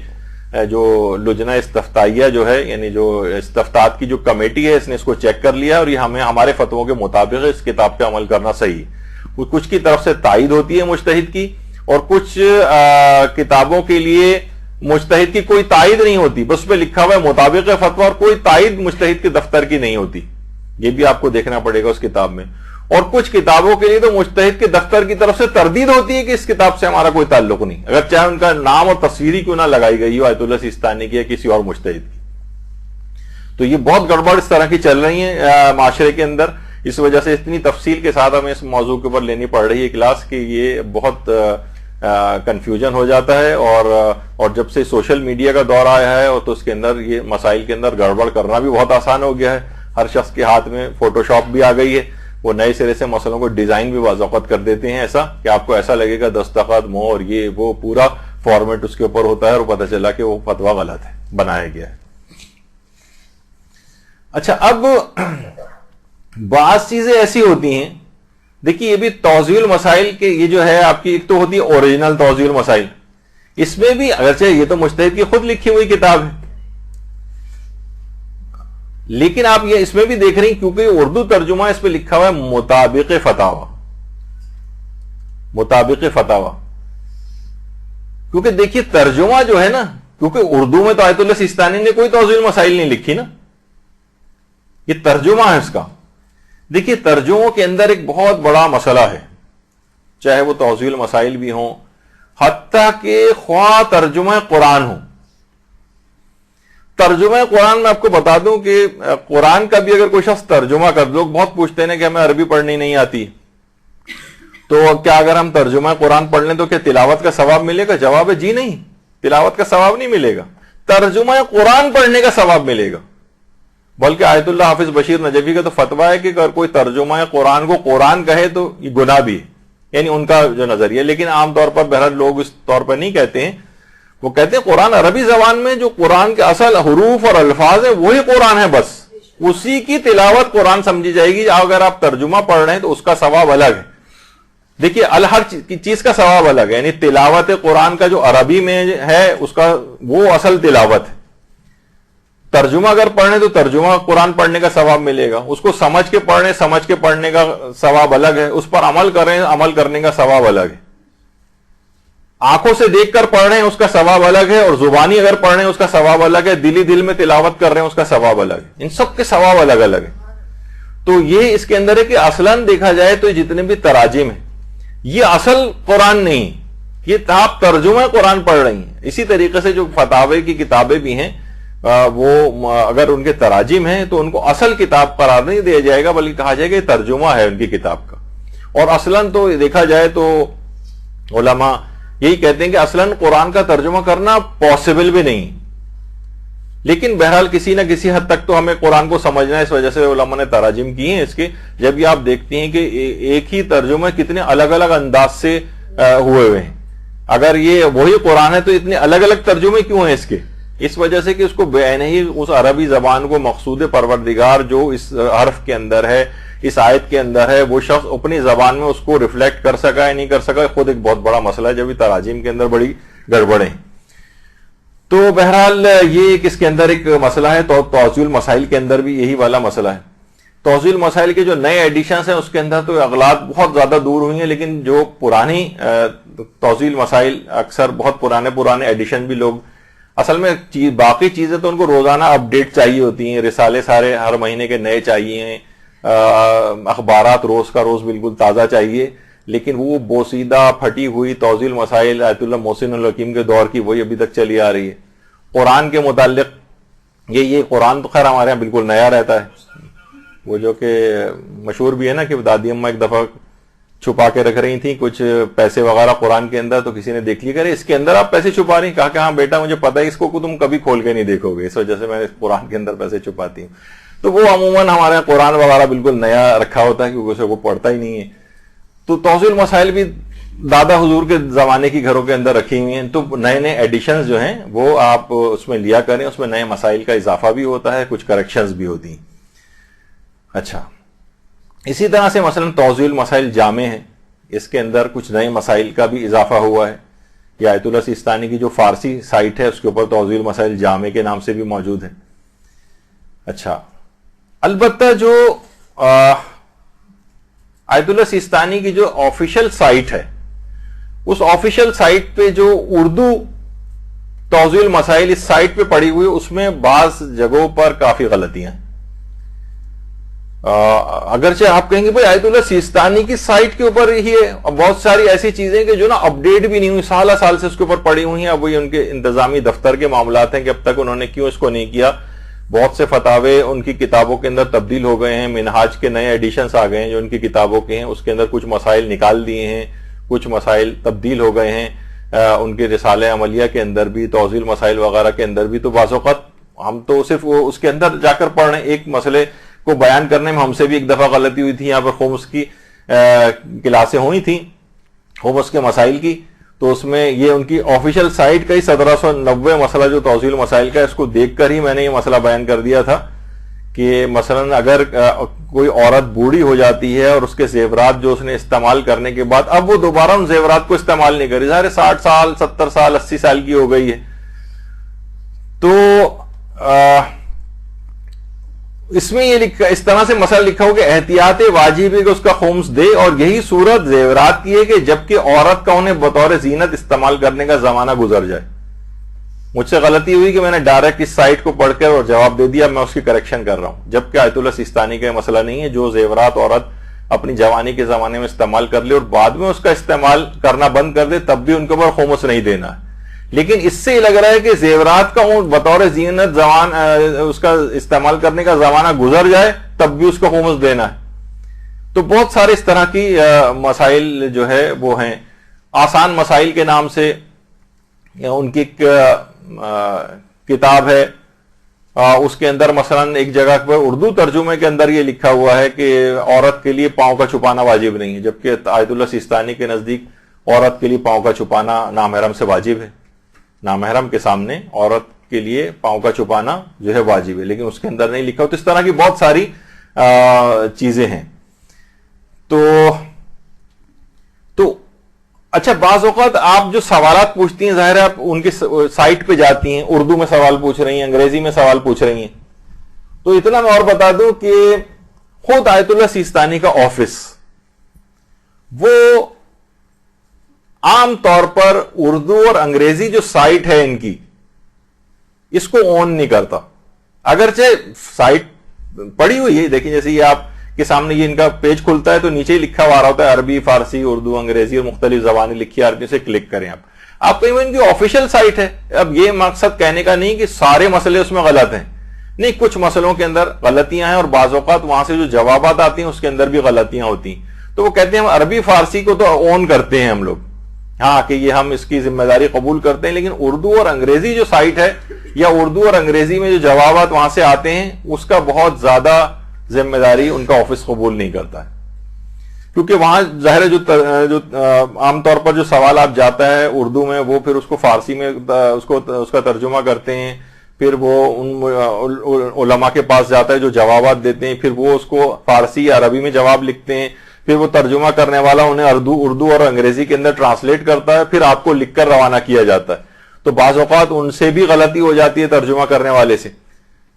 جو لجنہ استفتائیہ جو ہے, یعنی جو استفتاءات کی جو کمیٹی ہے, اس نے اس کو چیک کر لیا اور یہ ہمیں ہمارے فتووں کے مطابق اس کتاب پہ عمل کرنا صحیح. کچھ کی طرف سے تائید ہوتی ہے مجتہد کی, اور کچھ کتابوں کے لیے مجتہد کی کوئی تائید نہیں ہوتی, بس پہ لکھا ہوا ہے مطابق فتویٰ, اور کوئی تائید مجتہد کے دفتر کی نہیں ہوتی. یہ بھی آپ کو دیکھنا پڑے گا اس کتاب میں. اور کچھ کتابوں کے لیے تو مجتہد کے دفتر کی طرف سے تردید ہوتی ہے کہ اس کتاب سے ہمارا کوئی تعلق نہیں، اگر چاہے ان کا نام اور تصویری کیوں نہ لگائی گئی ہو آیت اللہ سیستانی کی یا کسی اور مجتہد کی۔ تو یہ بہت گڑبڑ اس طرح کی چل رہی ہیں معاشرے کے اندر، اس وجہ سے اتنی تفصیل کے ساتھ ہمیں اس موضوع کے اوپر لینی پڑ رہی ہے کلاس کہ یہ بہت کنفیوژن ہو جاتا ہے، اور جب سے سوشل میڈیا کا دور آیا ہے اور تو اس کے اندر یہ مسائل کے اندر گڑبڑ کرنا بھی بہت آسان ہو گیا ہے۔ ہر شخص کے ہاتھ میں فوٹو شاپ بھی آ گئی ہے، وہ نئے سرے سے مسئلوں کو ڈیزائن بھی بعض اوقات کر دیتے ہیں ایسا کہ آپ کو ایسا لگے گا دستخط مہر یہ وہ پورا فارمیٹ اس کے اوپر ہوتا ہے اور پتہ چلا کہ وہ فتویٰ غلط ہے، بنایا گیا ہے۔ اچھا، اب بعض چیزیں ایسی ہوتی ہیں، دیکھیے یہ بھی توضیح المسائل کے یہ جو ہے آپ کی ایک تو ہوتی ہے اوریجنل توضیح المسائل، اس میں بھی اگرچہ یہ تو مجتہد کی خود لکھی ہوئی کتاب ہے، لیکن آپ یہ اس میں بھی دیکھ رہی ہیں کیونکہ اردو ترجمہ اس پہ لکھا ہوا ہے مطابق فتاوی، مطابق فتاوی، کیونکہ دیکھیے ترجمہ جو ہے نا، کیونکہ اردو میں تو آیت اللہ سیستانی نے کوئی توضیح المسائل نہیں لکھی نا، یہ ترجمہ ہے اس کا۔ دیکھیے ترجموں کے اندر ایک بہت بڑا مسئلہ ہے، چاہے وہ توضیح المسائل بھی ہوں، حتیٰ کہ خواہ ترجمہ قرآن ہو۔ ترجمہ قرآن میں آپ کو بتا دوں کہ قرآن کا بھی اگر کوئی شخص ترجمہ کر، لوگ بہت پوچھتے ہیں کہ ہمیں عربی پڑھنی نہیں آتی، تو کیا اگر ہم ترجمہ قرآن پڑھ لیں تو کیا تلاوت کا ثواب ملے گا؟ جواب ہے جی نہیں، تلاوت کا ثواب نہیں ملے گا، ترجمہ قرآن پڑھنے کا ثواب ملے گا۔ بلکہ آیت اللہ حافظ بشیر نجفی کا تو فتویٰ ہے کہ اگر کوئی ترجمہ قرآن کو قرآن کہے تو یہ گناہ بھی ہے، یعنی ان کا جو نظریہ، لیکن عام طور پر بہرحال لوگ اس طور پر نہیں کہتے ہیں، وہ کہتے ہیں قرآن عربی زبان میں جو قرآن کے اصل حروف اور الفاظ ہیں وہی قرآن ہے، بس اسی کی تلاوت قرآن سمجھی جائے گی، اگر آپ ترجمہ پڑھ رہے ہیں تو اس کا ثواب الگ ہے۔ دیکھیے ہر چیز کا ثواب الگ ہے، یعنی تلاوت قرآن کا جو عربی میں ہے اس کا وہ اصل تلاوت ہے، ترجمہ اگر پڑھیں تو ترجمہ قرآن پڑھنے کا ثواب ملے گا، اس کو سمجھ کے پڑھنے کا ثواب الگ ہے، اس پر عمل کریں عمل کرنے کا ثواب الگ ہے، آنکھوں سے دیکھ کر پڑھ رہے ہیں اس کا ثواب الگ ہے، اور زبانی اگر پڑھ رہے ہیں اس کا ثواب الگ ہے، دل میں تلاوت کر رہے ہیں اس کا ثواب الگ ہے، ان سب کے ثواب الگ الگ ہے۔ تو یہ اس کے اندر ہے کہ اصلاً دیکھا جائے تو جتنے بھی تراجم ہیں یہ اصل قرآن نہیں، یہ آپ ترجمہ قرآن پڑھ رہی ہیں۔ اسی طریقے سے جو فتاوی کی کتابیں بھی ہیں وہ اگر ان کے تراجم ہیں تو ان کو اصل کتاب قرار نہیں دیا جائے گا، بلکہ کہا جائے گا یہ ترجمہ ہے ان کی کتاب کا۔ اور اصلاً تو دیکھا جائے تو علماء یہی کہتے ہیں کہ اصلاً قرآن کا ترجمہ کرنا پاسبل بھی نہیں، لیکن بہرحال کسی نہ کسی حد تک تو ہمیں قرآن کو سمجھنا ہے، اس وجہ سے علماء نے تراجم کی ہیں اس کے۔ جب یہ آپ دیکھتے ہیں کہ ایک ہی ترجمہ کتنے الگ الگ انداز سے ہوئے ہیں، اگر یہ وہی قرآن ہے تو اتنے الگ الگ ترجمے کیوں ہیں اس کے؟ اس وجہ سے کہ اس کو بے ہی اس عربی زبان کو مقصود پروردگار جو اس حرف کے اندر ہے، اس آیت کے اندر ہے، وہ شخص اپنی زبان میں اس کو ریفلیکٹ کر سکا ہے نہیں کر سکا، خود ایک بہت بڑا مسئلہ ہے، جب یہ تراجم کے اندر بڑی گڑبڑیں۔ تو بہرحال یہ ایک اس کے اندر ایک مسئلہ ہے، تو توضیح المسائل کے اندر بھی یہی والا مسئلہ ہے۔ توضیح المسائل کے جو نئے ایڈیشنز ہیں اس کے اندر تو اغلاط بہت زیادہ دور ہوئی ہیں، لیکن جو پرانی توضیح المسائل اکثر بہت پرانے ایڈیشن بھی لوگ اصل میں باقی چیزیں تو ان کو روزانہ اپڈیٹ چاہیے ہوتی ہیں، رسالے سارے ہر مہینے کے نئے چاہیے، اخبارات روز کا روز بالکل تازہ چاہیے، لیکن وہ بوسیدہ پھٹی ہوئی توضیح المسائل آیت اللہ محسن الحکیم کے دور کی وہی ابھی تک چلی آ رہی ہے۔ قرآن کے متعلق یہ قرآن تو خیر ہمارے یہاں بالکل نیا رہتا ہے، وہ جو کہ مشہور بھی ہے نا کہ دادی اماں ایک دفعہ چھپا کے رکھ رہی تھیں کچھ پیسے وغیرہ قرآن کے اندر، تو کسی نے دیکھ لیا، کرے اس کے اندر آپ پیسے چھپا رہی ہیں؟ کہا کہ ہاں بیٹا مجھے پتہ ہے اس کو تم کبھی کھول کے نہیں دیکھو گے، اس وجہ سے میں قرآن کے اندر پیسے چھپاتی ہوں۔ تو وہ عموماً ہمارے قرآن وغیرہ بالکل نیا رکھا ہوتا ہے کیونکہ اسے وہ پڑھتا ہی نہیں ہے۔ تو توضیح المسائل بھی دادا حضور کے زمانے کی گھروں کے اندر رکھی ہوئی ہیں، تو نئے نئے ایڈیشنز جو ہیں وہ آپ اس میں لیا کریں، اس میں نئے مسائل کا اضافہ بھی ہوتا ہے، کچھ کریکشنز بھی ہوتی ہیں۔ اچھا، اسی طرح سے مثلا توضیح المسائل جامع ہے، اس کے اندر کچھ نئے مسائل کا بھی اضافہ ہوا ہے۔ یہ آیت اللہ سیستانی کی جو فارسی سائٹ ہے اس کے اوپر توضیح المسائل جامع کے نام سے بھی موجود ہے۔ اچھا، البتہ جو آیت اللہ سیستانی کی جو آفیشل سائٹ ہے، اس آفیشل سائٹ پہ جو اردو توضیح المسائل اس سائٹ پہ پڑی ہوئی، اس میں بعض جگہوں پر کافی غلطیاں ہیں۔ اگرچہ آپ کہیں گے بھائی آیت اللہ سیستانی کی سائٹ کے اوپر ہی ہے، بہت ساری ایسی چیزیں کہ جو نا اپڈیٹ بھی نہیں ہوئی، سالہ سال سے اس کے اوپر پڑی ہوئی ہیں، اب وہی ان کے انتظامی دفتر کے معاملات ہیں کہ اب تک انہوں نے کیوں اس کو نہیں کیا. بہت سے فتاوے ان کی کتابوں کے اندر تبدیل ہو گئے ہیں، منہاج کے نئے ایڈیشنز آ گئے ہیں جو ان کی کتابوں کے ہیں، اس کے اندر کچھ مسائل نکال دیے ہیں، کچھ مسائل تبدیل ہو گئے ہیں. ان کے رسالہ عملیہ کے اندر بھی، توضیح مسائل وغیرہ کے اندر بھی. تو بعض اوقات ہم تو صرف وہ اس کے اندر جا کر پڑھ رہے ہیں، ایک مسئلے کو بیان کرنے میں ہم سے بھی ایک دفعہ غلطی ہوئی تھی. یہاں پر خمس کی کلاسیں ہوئی تھیں، خمس کے مسائل کی، تو اس میں یہ ان کی آفیشیل سائٹ کا ہی 1790 مسئلہ جو توضیح مسائل کا ہے، اس کو دیکھ کر ہی میں نے یہ مسئلہ بیان کر دیا تھا کہ مثلا اگر کوئی عورت بوڑھی ہو جاتی ہے اور اس کے زیورات جو اس نے استعمال کرنے کے بعد اب وہ دوبارہ ان زیورات کو استعمال نہیں کری، ظاہر 60 سال 70 سال 80 سال کی ہو گئی ہے، تو اس میں یہ لکھا، اس طرح سے مسئلہ لکھا ہو کہ احتیاط واجب ہے کہ اس کا خمس دے، اور یہی صورت زیورات کی ہے کہ جبکہ عورت کا انہیں بطور زینت استعمال کرنے کا زمانہ گزر جائے. مجھ سے غلطی ہوئی کہ میں نے ڈائریکٹ اس سائٹ کو پڑھ کر اور جواب دے دیا، میں اس کی کریکشن کر رہا ہوں، جبکہ آیت اللہ سیستانی کا یہ مسئلہ نہیں ہے. جو زیورات عورت اپنی جوانی کے زمانے میں استعمال کر لے اور بعد میں اس کا استعمال کرنا بند کر دے، تب بھی ان کے اوپر خمس نہیں دینا ہے. لیکن اس سے یہ لگ رہا ہے کہ زیورات کا بطور زینت اس کا استعمال کرنے کا زمانہ گزر جائے تب بھی اس کو خمس دینا ہے. تو بہت سارے اس طرح کی مسائل جو ہے وہ ہیں. آسان مسائل کے نام سے ان کی ایک کتاب ہے، اس کے اندر مثلا ایک جگہ پر اردو ترجمے کے اندر یہ لکھا ہوا ہے کہ عورت کے لیے پاؤں کا چھپانا واجب نہیں ہے، جبکہ آیت اللہ سیستانی کے نزدیک عورت کے لیے پاؤں کا چھپانا نامحرم سے واجب ہے. نامحرم کے سامنے عورت کے لیے پاؤں کا چھپانا جو ہے واجب ہے، لیکن اس کے اندر نہیں لکھا. تو اس طرح کی بہت ساری چیزیں ہیں. تو اچھا، بعض اوقات آپ جو سوالات پوچھتی ہیں، ظاہر ہے آپ ان کی سائٹ پہ جاتی ہیں، اردو میں سوال پوچھ رہی ہیں، انگریزی میں سوال پوچھ رہی ہیں. تو اتنا میں اور بتا دوں کہ خود آیت اللہ سیستانی کا آفس وہ عام طور پر اردو اور انگریزی جو سائٹ ہے ان کی، اس کو اون نہیں کرتا. اگرچہ سائٹ پڑی ہوئی ہے، دیکھیں جیسے یہ آپ کے سامنے یہ ان کا پیج کھلتا ہے تو نیچے ہی لکھا ہوا رہا ہوتا ہے عربی، فارسی، اردو، انگریزی اور مختلف زبانیں لکھی ہے عربی سے، کلک کریں آپ کہیں وہ ان کی آفیشیل سائٹ ہے. اب یہ مقصد کہنے کا نہیں کہ سارے مسئلے اس میں غلط ہیں، نہیں، کچھ مسئلوں کے اندر غلطیاں ہیں اور بعض اوقات وہاں سے جو جوابات آتی ہیں اس کے اندر بھی غلطیاں ہوتی ہیں. تو وہ کہتے ہیں ہم عربی فارسی کو تو اون کرتے ہیں ہم لوگ، ہاں کہ یہ ہم اس کی ذمہ داری قبول کرتے ہیں، لیکن اردو اور انگریزی جو سائٹ ہے یا اردو اور انگریزی میں جو جوابات وہاں سے آتے ہیں اس کا بہت زیادہ ذمہ داری ان کا آفس قبول نہیں کرتا ہے. کیونکہ وہاں ظاہر ہے جو عام طور پر جو سوال آپ جاتا ہے اردو میں، وہ پھر اس کو فارسی میں اس کا ترجمہ کرتے ہیں، پھر وہ ان علماء کے پاس جاتا ہے جو جوابات دیتے ہیں، پھر وہ اس کو فارسی یا عربی میں جواب لکھتے ہیں، پھر وہ ترجمہ کرنے والا انہیں اردو اور انگریزی کے اندر ٹرانسلیٹ کرتا ہے، پھر آپ کو لکھ کر روانہ کیا جاتا ہے. تو بعض اوقات ان سے بھی غلطی ہو جاتی ہے ترجمہ کرنے والے سے،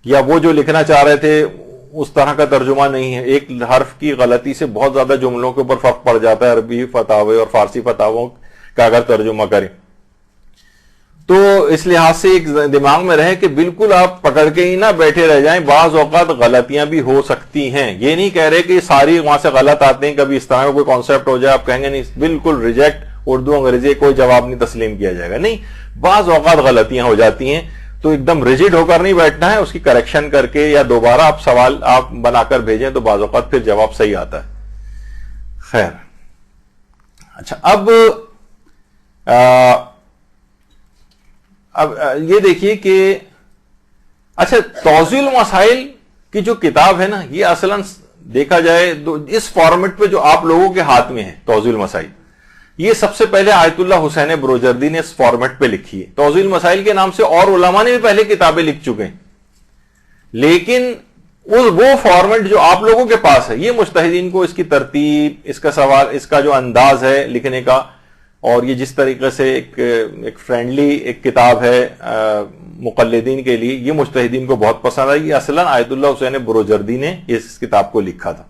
یا وہ جو لکھنا چاہ رہے تھے اس طرح کا ترجمہ نہیں ہے. ایک حرف کی غلطی سے بہت زیادہ جملوں کے اوپر فرق پڑ جاتا ہے عربی فتاوے اور فارسی فتاووں کا اگر ترجمہ کریں. تو اس لحاظ سے ایک دماغ میں رہے کہ بالکل آپ پکڑ کے ہی نہ بیٹھے رہ جائیں، بعض اوقات غلطیاں بھی ہو سکتی ہیں. یہ نہیں کہہ رہے کہ ساری وہاں سے غلط آتے ہیں، کبھی اس طرح کا کوئی کانسیپٹ ہو جائے آپ کہیں گے نہیں بالکل ریجیکٹ، اردو انگریزی کوئی جواب نہیں تسلیم کیا جائے گا. نہیں، بعض اوقات غلطیاں ہو جاتی ہیں، تو ایک دم ریجڈ ہو کر نہیں بیٹھنا ہے، اس کی کریکشن کر کے یا دوبارہ آپ سوال آپ بنا کر بھیجیں تو بعض اوقات پھر جواب صحیح آتا ہے. خیر، اچھا، اب یہ دیکھیے کہ اچھا توضیح المسائل کی جو کتاب ہے نا، یہ اصلاً دیکھا جائے اس فارمیٹ پہ جو آپ لوگوں کے ہاتھ میں ہے توضیح المسائل، یہ سب سے پہلے آیت اللہ حسین بروجردی نے اس فارمیٹ پہ لکھی ہے. توضیح المسائل کے نام سے اور علماء نے بھی پہلے کتابیں لکھ چکے ہیں، لیکن وہ فارمیٹ جو آپ لوگوں کے پاس ہے، یہ مجتہدین کو اس کی ترتیب، اس کا سوال، اس کا جو انداز ہے لکھنے کا، اور یہ جس طریقے سے ایک فرینڈلی ایک کتاب ہے مقلدین کے لیے، یہ مجتہدین کو بہت پسند آئی. یہ اصلاً آیت اللہ حسین بروجردی نے اس کتاب کو لکھا تھا،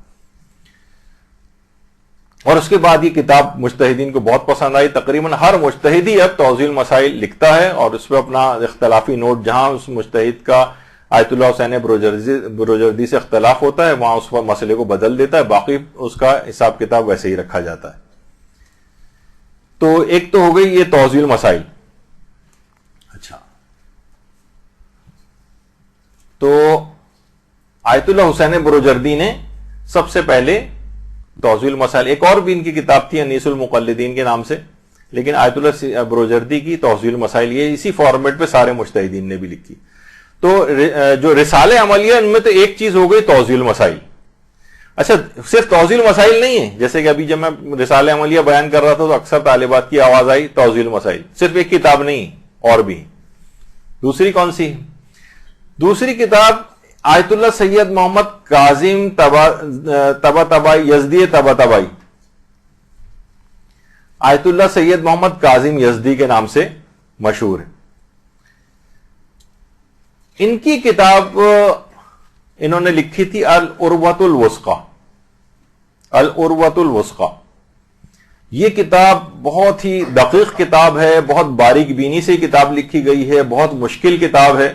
اور اس کے بعد یہ کتاب مجتہدین کو بہت پسند آئی. تقریباً ہر مجتہدی اب توضیح المسائل لکھتا ہے اور اس پہ اپنا اختلافی نوٹ، جہاں اس مجتہد کا آیت اللہ حسین بروجردی سے اختلاف ہوتا ہے، وہاں اس مسئلے کو بدل دیتا ہے، باقی اس کا حساب کتاب ویسے ہی رکھا جاتا ہے۔ تو ایک تو ہو گئی یہ توضیح المسائل۔ اچھا، تو آیت اللہ حسین بروجردی نے سب سے پہلے توضیح المسائل، ایک اور بھی ان کی کتاب تھی انیس المقلدین کے نام سے، لیکن آیت اللہ بروجردی کی توضیح المسائل یہ اسی فارمیٹ پہ سارے مجتہدین نے بھی لکھی۔ تو جو رسالے عملیہ ان میں تو ایک چیز ہو گئی توضیح المسائل۔ اچھا، صرف توضیح المسائل نہیں ہے، جیسے کہ ابھی جب میں رسالہ عملیہ بیان کر رہا تھا تو اکثر طالبات کی آواز آئی توضیح المسائل، صرف ایک کتاب نہیں اور بھی۔ دوسری کون سی؟ دوسری کتاب آیت اللہ سید محمد کاظم طباطبائی، یزدی طباطبائی، آیت اللہ سید محمد کاظم یزدی کے نام سے مشہور ہے۔ ان کی کتاب انہوں نے لکھی تھی العروۃ الوثقی۔ العروۃ الوثقی یہ کتاب بہت ہی دقیق کتاب ہے، بہت باریک بینی سے کتاب لکھی گئی ہے، بہت مشکل کتاب ہے۔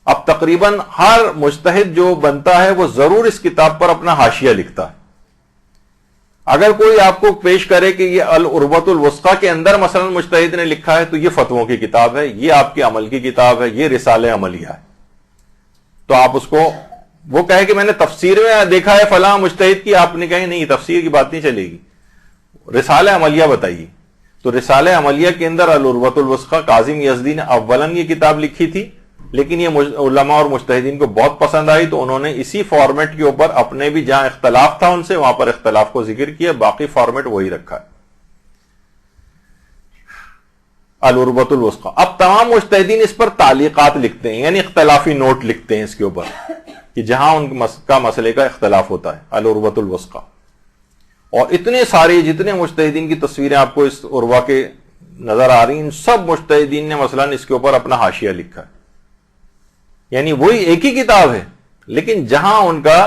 اب تقریباً ہر مجتہد جو بنتا ہے وہ ضرور اس کتاب پر اپنا حاشیہ لکھتا ہے۔ اگر کوئی آپ کو پیش کرے کہ یہ العروۃ الوثقی کے اندر مثلا مجتہد نے لکھا ہے تو یہ فتووں کی کتاب ہے، یہ آپ کے عمل کی کتاب ہے، یہ رسالہ عملیہ ہے، تو آپ اس کو وہ کہے کہ میں نے تفسیر میں دیکھا ہے فلاں مجتہد کی، آپ نے کہے نہیں تفسیر کی بات نہیں چلے گی، رسالہ عملیہ بتائیے۔ تو رسالہ عملیہ کے اندر العروۃ الوثقی کاظم یزدی نے اولاً یہ کتاب لکھی تھی، لیکن یہ علماء اور مجتہدین کو بہت پسند آئی تو انہوں نے اسی فارمیٹ کے اوپر اپنے بھی جہاں اختلاف تھا ان سے وہاں پر اختلاف کو ذکر کیا، باقی فارمیٹ وہی رکھا ہے العروۃ الوثقی۔ اب تمام مجتہدین اس پر تعلیقات لکھتے ہیں، یعنی اختلافی نوٹ لکھتے ہیں اس کے اوپر کہ جہاں ان کا مسئلے کا اختلاف ہوتا ہے العروۃ الوثقی۔ اور اتنے سارے جتنے مجتہدین کی تصویریں آپ کو اس عروہ کے نظر آ رہی ہیں، سب مجتہدین نے مثلا اس کے اوپر اپنا حاشیہ لکھا ہے، یعنی وہی ایک ہی کتاب ہے لیکن جہاں ان کا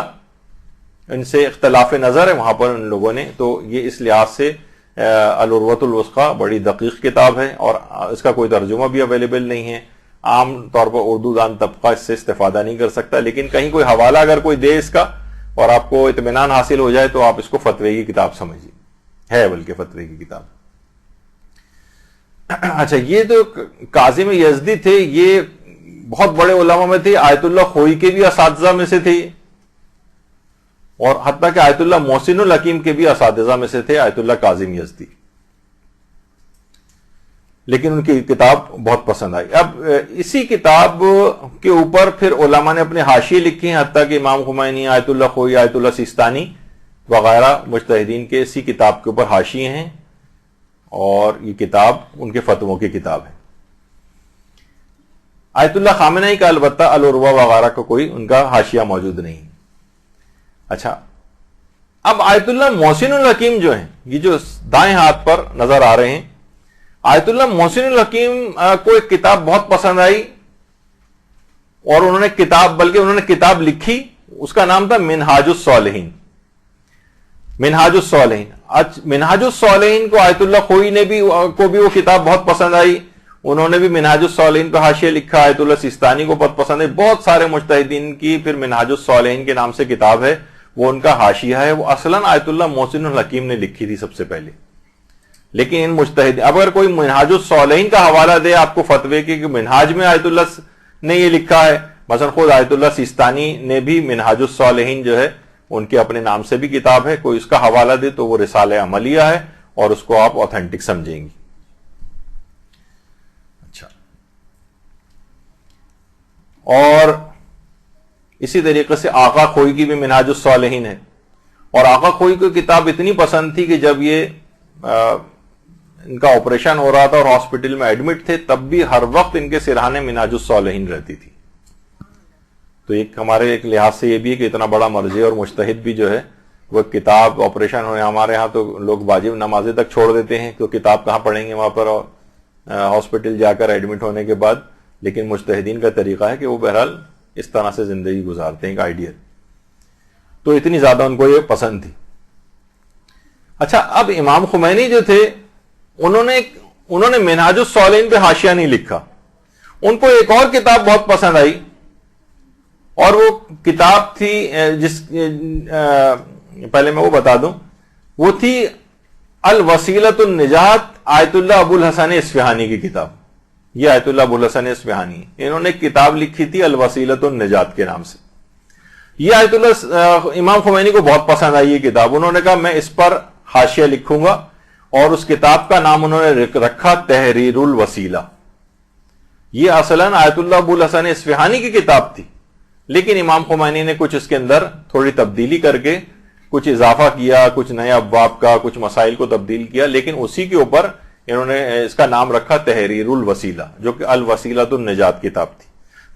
ان سے اختلاف نظر ہے وہاں پر ان لوگوں نے، تو یہ اس لحاظ سے العروۃ الوثقی بڑی دقیق کتاب ہے اور اس کا کوئی ترجمہ بھی اویلیبل نہیں ہے، عام طور پر اردو دان طبقہ اس سے استفادہ نہیں کر سکتا، لیکن کہیں کوئی حوالہ اگر کوئی دے اس کا اور آپ کو اطمینان حاصل ہو جائے تو آپ اس کو فتوے کی کتاب سمجھیے، ہے بلکہ فتوے کی کتاب۔ اچھا، یہ تو کاظم یزدی تھے، یہ بہت بڑے علماء میں تھے، آیت اللہ خوئی کے بھی اساتذہ میں سے تھے اور حتیٰ کہ آیت اللہ محسن الحکیم کے بھی اساتذہ میں سے تھے آیت اللہ کاظم یزدی، لیکن ان کی کتاب بہت پسند آئی۔ اب اسی کتاب کے اوپر پھر علماء نے اپنے حاشیے لکھے ہیں، حتیٰ کہ امام خمینی، آیت اللہ خوئی، آیت اللہ سیستانی وغیرہ مجتہدین کے اسی کتاب کے اوپر حاشیے ہیں اور یہ کتاب ان کے فتووں کی کتاب ہے۔ آیت اللہ خامنئی کا البتہ العروہ وغیرہ کا کوئی ان کا حاشیہ موجود نہیں۔ اچھا، اب آیت اللہ محسن الحکیم جو ہیں، یہ جو دائیں ہاتھ پر نظر آ رہے ہیں، آیت اللہ محسن الحکیم کو ایک کتاب بہت پسند آئی اور انہوں نے کتاب لکھی، اس کا نام تھا منہاج الصالحین۔ منہاج الصالحین، منہاج الصالحین کو آیت اللہ خوئی نے بھی وہ کتاب بہت پسند آئی، انہوں نے بھی منہاج الصالحین پہ حاشیہ لکھا، آیت اللہ سیستانی کو بہت پسند ہے، بہت سارے مجتہدین کی پھر منہاج الصالحین کے نام سے کتاب ہے، وہ ان کا حاشیہ ہے، وہ اصلاً آیت اللہ محسن الحکیم نے لکھی تھی سب سے پہلے، لیکن ان مجتہدین اگر کوئی منہاج الصالحین کا حوالہ دے آپ کو فتوے کے کہ منہاج میں آیت اللہ نے یہ لکھا ہے، مثلا خود آیت اللہ سیستانی نے بھی منہاج الصالحین جو ہے ان کے اپنے نام سے بھی کتاب ہے، کوئی اس کا حوالہ دے تو وہ رسالہ عملیہ ہے اور اس کو آپ اوتھینٹک سمجھیں گی۔ اچھا، اور اسی طریقے سے آقا خوئی کی بھی منہاج الصالحین ہے، اور آقا خوئی کو کتاب اتنی پسند تھی کہ جب یہ ان کا آپریشن ہو رہا تھا اور ہاسپٹل میں ایڈمٹ تھے تب بھی ہر وقت ان کے سرہانے منہاج الصالحین رہتی تھی۔ تو ایک ہمارے ایک لحاظ سے یہ بھی ہے کہ اتنا بڑا مرجع اور مجتہد بھی جو ہے وہ کتاب آپریشن ہوئے، ہمارے ہاں تو لوگ واجب نمازیں تک چھوڑ دیتے ہیں تو کتاب کہاں پڑھیں گے وہاں پر ہاسپٹل جا کر ایڈمٹ ہونے کے بعد، لیکن مجتہدین کا طریقہ ہے کہ وہ بہرحال اس طرح سے زندگی گزارتے ہیں، ایک آئیڈیل، تو اتنی زیادہ ان کو یہ پسند تھی۔ اچھا، اب امام خمینی جو تھے انہوں نے منہاج الصالحین پہ حاشیہ نہیں لکھا، ان کو ایک اور کتاب بہت پسند آئی اور وہ کتاب تھی پہلے میں وہ بتا دوں، وہ تھی الوسیلۃ النجات، آیت اللہ ابو الحسن اصفہانی کی کتاب. یہ آیت اللہ ابو الحسن اصفہانی، انہوں نے ایک کتاب لکھی تھی الوسیلۃ النجات کے نام سے. یہ آیت اللہ امام خمینی کو بہت پسند آئی یہ کتاب. انہوں نے کہا میں اس پر حاشیہ لکھوں گا، اور اس کتاب کا نام انہوں نے رکھا تحریر الوسیلہ. یہ اصلاً آیت اللہ ابو الحسن اصفہانی کی کتاب تھی، لیکن امام خمینی نے کچھ اس کے اندر تھوڑی تبدیلی کر کے کچھ اضافہ کیا، کچھ نئے ابواب کا، کچھ مسائل کو تبدیل کیا، لیکن اسی کے اوپر انہوں نے اس کا نام رکھا تحریر الوسیلہ، جو کہ الوسیلۃ النجات کتاب تھی.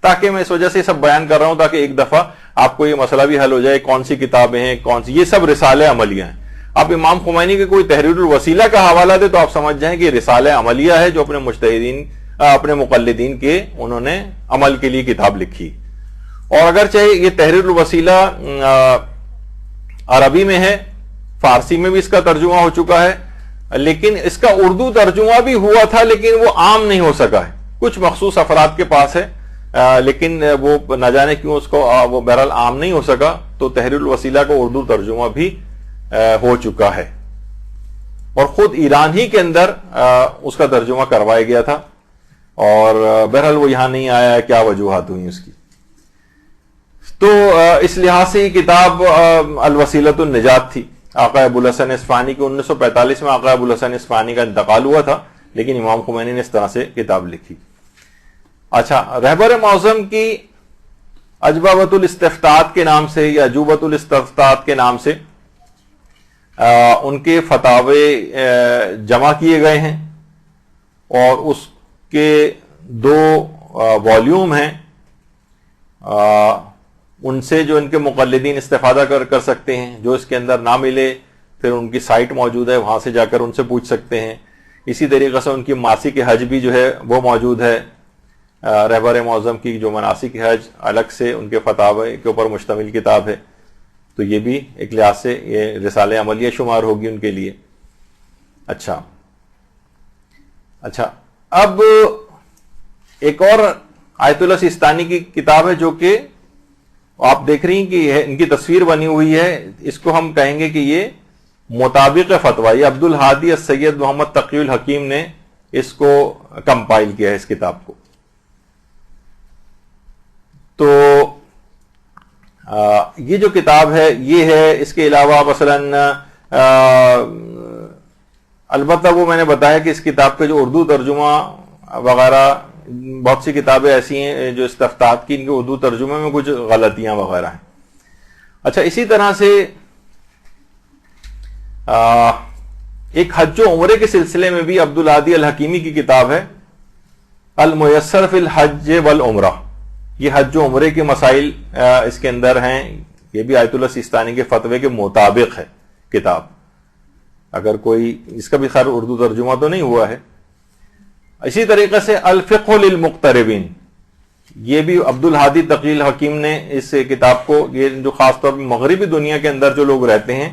تاکہ میں اس وجہ سے سب بیان کر رہا ہوں تاکہ ایک دفعہ آپ کو یہ مسئلہ بھی حل ہو جائے کون سی کتابیں ہیں کون سی. یہ سب رسالے عملیہ ہیں. اب امام خمینی کے کوئی تحریر الوسیلہ کا حوالہ دے تو آپ سمجھ جائیں کہ یہ رسالہ عملیہ ہے جو اپنے مجتہدین اپنے مقلدین کے انہوں نے عمل کے لیے کتاب لکھی. اور اگر چاہے یہ تحریر الوسیلہ عربی میں ہے، فارسی میں بھی اس کا ترجمہ ہو چکا ہے، لیکن اس کا اردو ترجمہ بھی ہوا تھا لیکن وہ عام نہیں ہو سکا ہے. کچھ مخصوص افراد کے پاس ہے، لیکن وہ نہ جانے کیوں اس کو وہ بہرحال عام نہیں ہو سکا. تو تحریر الوسیلہ کا اردو ترجمہ بھی ہو چکا ہے، اور خود ایران ہی کے اندر اس کا ترجمہ کروایا گیا تھا، اور بہرحال وہ یہاں نہیں آیا. کیا وجوہات ہوئی اس کی؟ تو اس لحاظ سے یہ کتاب الوسیلۃ النجات تھی. آقا ابو الحسن اصفہانی کی 1945 میں آقا ابو الحسن اصفہانی کا انتقال ہوا تھا، لیکن امام خمینی نے اس طرح سے کتاب لکھی. اچھا، رہبر معظم کی اجوبۃ الاستفتاءات کے نام سے یا اجوبۃ الاستفتاءات کے نام سے ان کے فتاوے جمع کیے گئے ہیں، اور اس کے 2 والیوم ہیں. ان سے جو ان کے مقلدین استفادہ کر سکتے ہیں. جو اس کے اندر نہ ملے پھر ان کی سائٹ موجود ہے، وہاں سے جا کر ان سے پوچھ سکتے ہیں. اسی طریقے سے ان کی ماسک حج بھی جو ہے وہ موجود ہے. رہبر معظم کی جو مناسک حج الگ سے ان کے فتاوے کے اوپر مشتمل کتاب ہے. تو یہ بھی ایک لحاظ سے یہ رسالہ عملیہ شمار ہوگی ان کے لیے. اچھا، اب ایک اور آیت اللہ سیستانی کی کتاب ہے جو کہ آپ دیکھ رہی ہیں کہ ان کی تصویر بنی ہوئی ہے. اس کو ہم کہیں گے کہ یہ مطابق فتویٰ، یہ عبد الہادی السید محمد تقی الحکیم نے اس کو کمپائل کیا ہے اس کتاب کو. تو یہ جو کتاب ہے یہ ہے. اس کے علاوہ مثلاً البتہ وہ میں نے بتایا کہ اس کتاب کا جو اردو ترجمہ وغیرہ بہت سی کتابیں ایسی ہیں جو استفتاءات کی ان کے اردو ترجمے میں کچھ غلطیاں وغیرہ ہیں. اچھا، اسی طرح سے ایک حج و عمرے کے سلسلے میں بھی عبد الہادی الحکیمی کی کتاب ہے المیسر فی الحج والعمرہ. یہ حج و عمرے کے مسائل اس کے اندر ہیں. یہ بھی آیت اللہ سیستانی کے فتوے کے مطابق ہے کتاب. اگر کوئی اس کا بھی خیر اردو ترجمہ تو نہیں ہوا ہے. اسی طریقے سے الفقہ للمقتربین، یہ بھی عبد الہادی تقی الحکیم نے اس کتاب کو، یہ جو خاص طور پر مغربی دنیا کے اندر جو لوگ رہتے ہیں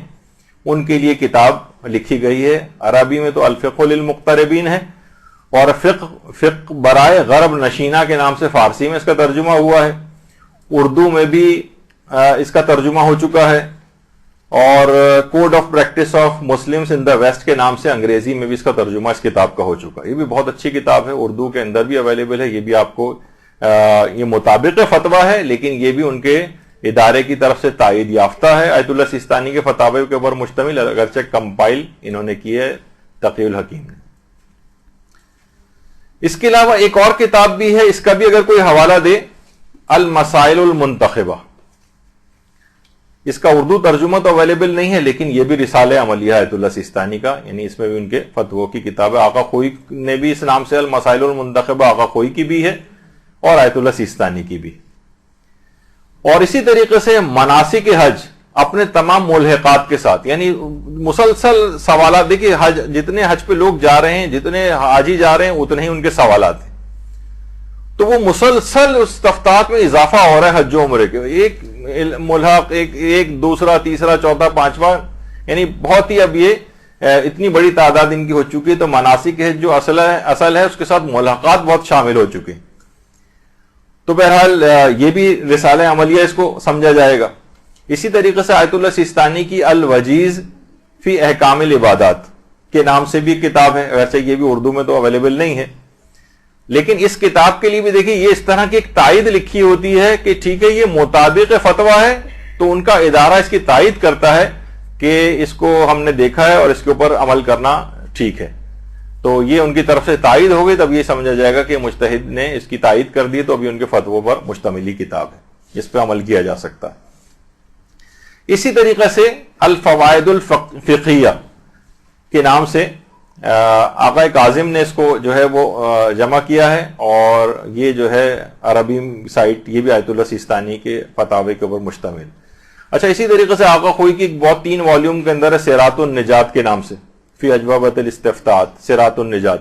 ان کے لیے کتاب لکھی گئی ہے. عربی میں تو الفقہ للمقتربین ہے، اور فقہ برائے غرب نشینہ کے نام سے فارسی میں اس کا ترجمہ ہوا ہے. اردو میں بھی اس کا ترجمہ ہو چکا ہے، اور code of practice of Muslims in the West کے نام سے انگریزی میں بھی اس کا ترجمہ اس کتاب کا ہو چکا ہے. یہ بھی بہت اچھی کتاب ہے، اردو کے اندر بھی اویلیبل ہے. یہ بھی آپ کو یہ مطابق فتویٰ ہے، لیکن یہ بھی ان کے ادارے کی طرف سے تائید یافتہ ہے. آیت اللہ سیستانی کے فتاوے کے اوپر مشتمل، اگرچہ کمپائل انہوں نے کی ہے تقی الحکیم نے. اس کے علاوہ ایک اور کتاب بھی ہے، اس کا بھی اگر کوئی حوالہ دے، المسائل المنتخبہ. اس کا اردو ترجمہ تو اویلیبل نہیں ہے، لیکن یہ بھی رسالہ عملیہ آیت اللہ سیستانی کا، یعنی اس میں بھی ان کے فتووں کی کتاب ہے. آقا خوئی نے بھی اس نام سے المسائل المنتخبہ آقا خوئی کی بھی ہے، اور آیت اللہ سیستانی کی بھی. اور اسی طریقے سے مناسک حج اپنے تمام ملحقات کے ساتھ، یعنی مسلسل سوالات. دیکھیے حج، جتنے حج پہ لوگ جا رہے ہیں، جتنے حاجی جا رہے ہیں، اتنے ہی ان کے سوالات ہیں. تو وہ مسلسل استفتاءات میں اضافہ ہو رہا ہے حج و عمرے کے. ایک ملحق، ایک دوسرا، تیسرا، چوتھا، پانچواں، یعنی بہت ہی اب یہ اتنی بڑی تعداد ان کی ہو چکی ہے. تو مناسک حج جو اصل ہے اس کے ساتھ ملحقات بہت شامل ہو چکے ہیں. تو بہرحال یہ بھی رسالہ عملیہ اس کو سمجھا جائے گا. اسی طریقے سے آیت اللہ سیستانی کی الوجیز فی احکام العبادات کے نام سے بھی کتاب ہے، ویسے یہ بھی اردو میں تو اویلیبل نہیں ہے، لیکن اس کتاب کے لیے بھی دیکھیں یہ اس طرح کی ایک تائید لکھی ہوتی ہے کہ ٹھیک ہے یہ مطابق فتویٰ ہے، تو ان کا ادارہ اس کی تائید کرتا ہے کہ اس کو ہم نے دیکھا ہے اور اس کے اوپر عمل کرنا ٹھیک ہے. تو یہ ان کی طرف سے تائید ہو گئی، تب یہ سمجھا جائے گا کہ مجتہد نے اس کی تائید کر دی، تو ابھی ان کے فتووں پر مشتمل کتاب ہے، اس پہ عمل کیا جا سکتا ہے. اسی طریقے سے الفوائد الفقہیہ کے نام سے آقا کاظم نے اس کو جو ہے وہ جمع کیا ہے، اور یہ جو ہے عربی سائٹ یہ بھی آیت اللہ سیستانی کے فتاوی کے اوپر مشتمل. اچھا، اسی طریقے سے آقا خوئی کی بہت 3 والیوم کے اندر ہے صراط النجات کے نام سے، فی اجوبۃ الاستفتاءات، صراط النجات.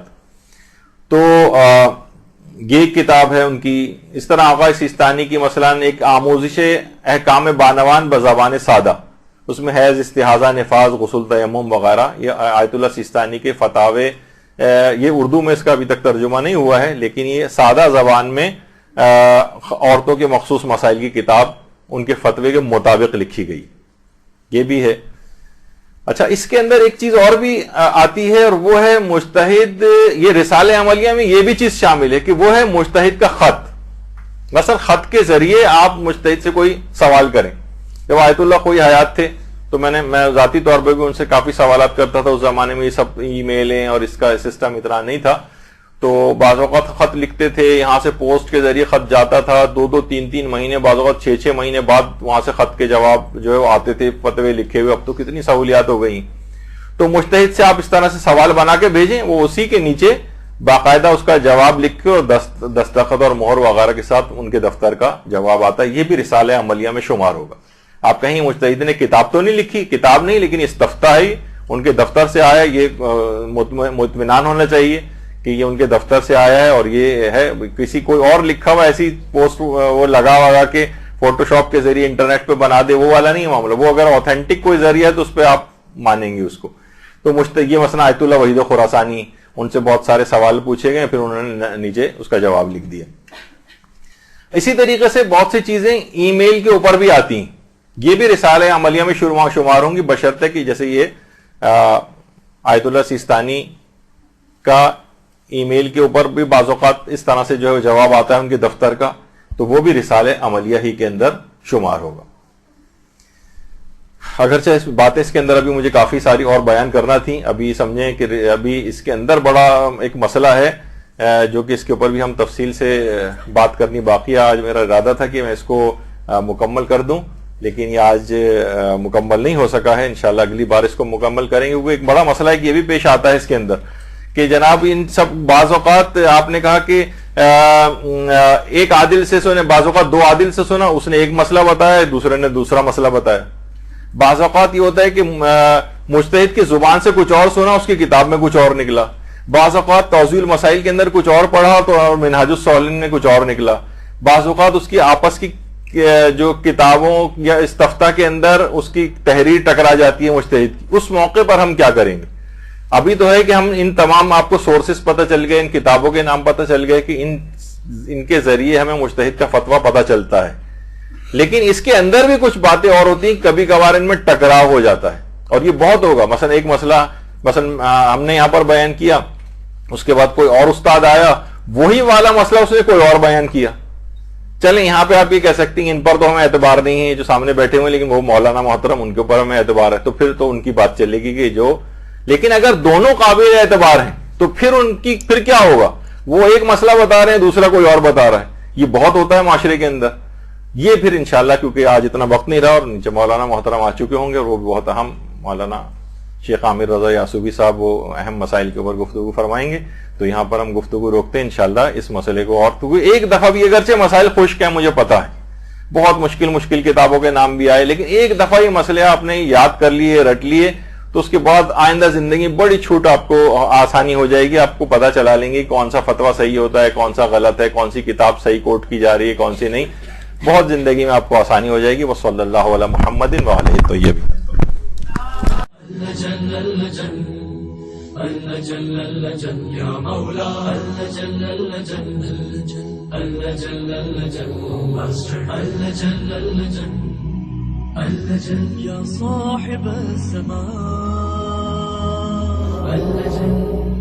تو یہ کتاب ہے ان کی. اس طرح آقا سیستانی کی مثلا ایک آموزش احکام بانوان بزبان سادہ، اس میں حیض، استحاضہ، نفاس، غسل، تیمم وغیرہ، یہ آیت اللہ سیستانی کے فتاوے. یہ اردو میں اس کا ابھی تک ترجمہ نہیں ہوا ہے، لیکن یہ سادہ زبان میں عورتوں کے مخصوص مسائل کی کتاب ان کے فتوے کے مطابق لکھی گئی، یہ بھی ہے. اچھا، اس کے اندر ایک چیز اور بھی آتی ہے، اور وہ ہے مجتہد. یہ رسالہ عملیہ میں یہ بھی چیز شامل ہے کہ وہ ہے مجتہد کا خط. مثلا خط کے ذریعے آپ مجتہد سے کوئی سوال کریں. جب آیت اللہ کوئی حیات تھے تو میں ذاتی طور پہ بھی ان سے کافی سوالات کرتا تھا. اس زمانے میں یہ سب ای میلیں اور اس کا سسٹم اتنا نہیں تھا، تو بعض اوقات خط لکھتے تھے، یہاں سے پوسٹ کے ذریعے خط جاتا تھا، 2 3 مہینے، بعض اوقات 6 مہینے بعد وہاں سے خط کے جواب جو ہے وہ آتے تھے فتوے لکھے ہوئے. اب تو کتنی سہولیات ہو گئی. تو مجتہد سے آپ اس طرح سے سوال بنا کے بھیجیں، وہ اسی کے نیچے باقاعدہ اس کا جواب لکھ کے اور دستخط اور مہر وغیرہ کے ساتھ ان کے دفتر کا جواب آتا ہے. یہ بھی رسالہ عملیہ میں شمار ہوگا. آپ کہیں مجتہد نے کتاب تو نہیں لکھی، کتاب نہیں، لیکن استفتاء ہی ان کے دفتر سے آیا، یہ مطمئنان ہونا چاہیے کہ یہ ان کے دفتر سے آیا ہے. اور یہ ہے کسی کوئی اور لکھا ہوا ایسی پوسٹ وہ لگا کے فوٹو شاپ کے ذریعے انٹرنیٹ پہ بنا دے، وہ والا نہیں معاملہ. وہ اگر اوتھینٹک کوئی ذریعہ ہے تو اس پہ آپ مانیں گے اس کو. تو یہ مثلا آیت اللہ وحید خراسانی، ان سے بہت سارے سوال پوچھے گئے، پھر انہوں نے نیچے اس کا جواب لکھ دیا. اسی طریقے سے بہت سی چیزیں ای میل کے اوپر بھی آتی ہیں، یہ بھی رسالہ عملیہ میں شمار ہوں گی، بشرطے کہ جیسے یہ آیت اللہ سیستانی کا ای میل کے اوپر بھی بعض اوقات اس طرح سے جو ہے جواب آتا ہے ان کے دفتر کا، تو وہ بھی رسالہ عملیہ ہی کے اندر شمار ہوگا. اگرچہ باتیں اس کے اندر ابھی مجھے کافی ساری اور بیان کرنا تھی، ابھی سمجھیں کہ ابھی اس کے اندر بڑا ایک مسئلہ ہے جو کہ اس کے اوپر بھی ہم تفصیل سے بات کرنی باقی ہے. آج میرا ارادہ تھا کہ میں اس کو مکمل کر دوں، لیکن یہ آج مکمل نہیں ہو سکا ہے. انشاءاللہ اگلی بار اس کو مکمل کریں گے. وہ ایک بڑا مسئلہ ہے کہ یہ بھی پیش آتا ہے اس کے اندر کہ جناب ان سب بعض اوقات آپ نے کہا کہ ایک عادل سے سنے، بعض اوقات 2 عادل سے سنا، اس نے ایک مسئلہ بتایا، دوسرے نے دوسرا مسئلہ بتایا. بعض اوقات یہ ہوتا ہے کہ مجتہد کی زبان سے کچھ اور سنا، اس کی کتاب میں کچھ اور نکلا. بعض اوقات توضیح المسائل کے اندر کچھ اور پڑھا تو منہاج الصالحین میں کچھ اور نکلا. بعض اوقات اس کی آپس کی جو کتابوں یا استفتاء کے اندر اس کی تحریر ٹکرا جاتی ہے مجتہد کی. اس موقع پر ہم کیا کریں گے؟ ابھی تو ہے کہ ہم ان تمام آپ کو سورسز پتہ چل گئے، ان کتابوں کے نام پتہ چل گئے کہ ان کے ذریعے ہمیں مجتہد کا فتویٰ پتہ چلتا ہے، لیکن اس کے اندر بھی کچھ باتیں اور ہوتی ہیں، کبھی کبھار ان میں ٹکراؤ ہو جاتا ہے. اور یہ بہت ہوگا. مثلا ایک مسئلہ ہم نے یہاں پر بیان کیا، اس کے بعد کوئی اور استاد آیا، وہی والا مسئلہ اس نے کوئی اور بیان کیا. چلیں یہاں پہ آپ یہ کہہ سکتے ہیں ان پر تو ہمیں اعتبار نہیں ہے جو سامنے بیٹھے ہوئے، لیکن وہ مولانا محترم ان کے اوپر ہمیں اعتبار ہے، تو پھر تو ان کی بات چلے گی کہ جو. لیکن اگر دونوں قابل اعتبار ہیں تو پھر کیا ہوگا؟ وہ ایک مسئلہ بتا رہے ہیں، دوسرا کوئی اور بتا رہا ہے. یہ بہت ہوتا ہے معاشرے کے اندر. یہ پھر انشاءاللہ کیونکہ آج اتنا وقت نہیں رہا اور نیچے مولانا محترم آ چکے ہوں گے، اور وہ بھی بہت اہم مولانا شیخ عامر رضا یاسوبی صاحب وہ اہم مسائل کے اوپر گفتگو فرمائیں گے. تو یہاں پر ہم گفتگو روکتے ہیں انشاءاللہ اس مسئلے کو. اور تو ایک دفعہ بھی، اگرچہ مسائل خشک ہیں مجھے پتا ہے، بہت مشکل کتابوں کے نام بھی آئے، لیکن ایک دفعہ یہ مسئلے آپ نے یاد کر لیے، رٹ لیے، تو اس کے بعد آئندہ زندگی بڑی چھوٹ آپ کو آسانی ہو جائے گی. آپ کو پتہ چلا لیں گے کون سا فتویٰ صحیح ہوتا ہے، کون سا غلط ہے، کون سی کتاب صحیح کوٹ کی جا رہی ہے، کون سی نہیں. بہت زندگی میں آپ کو آسانی ہو جائے گی. وصلی اللہ علی محمد وآلہ الطیبین. یا مولا اللجل اللجل اللجل اللجل يا صاحب الزمان اللجل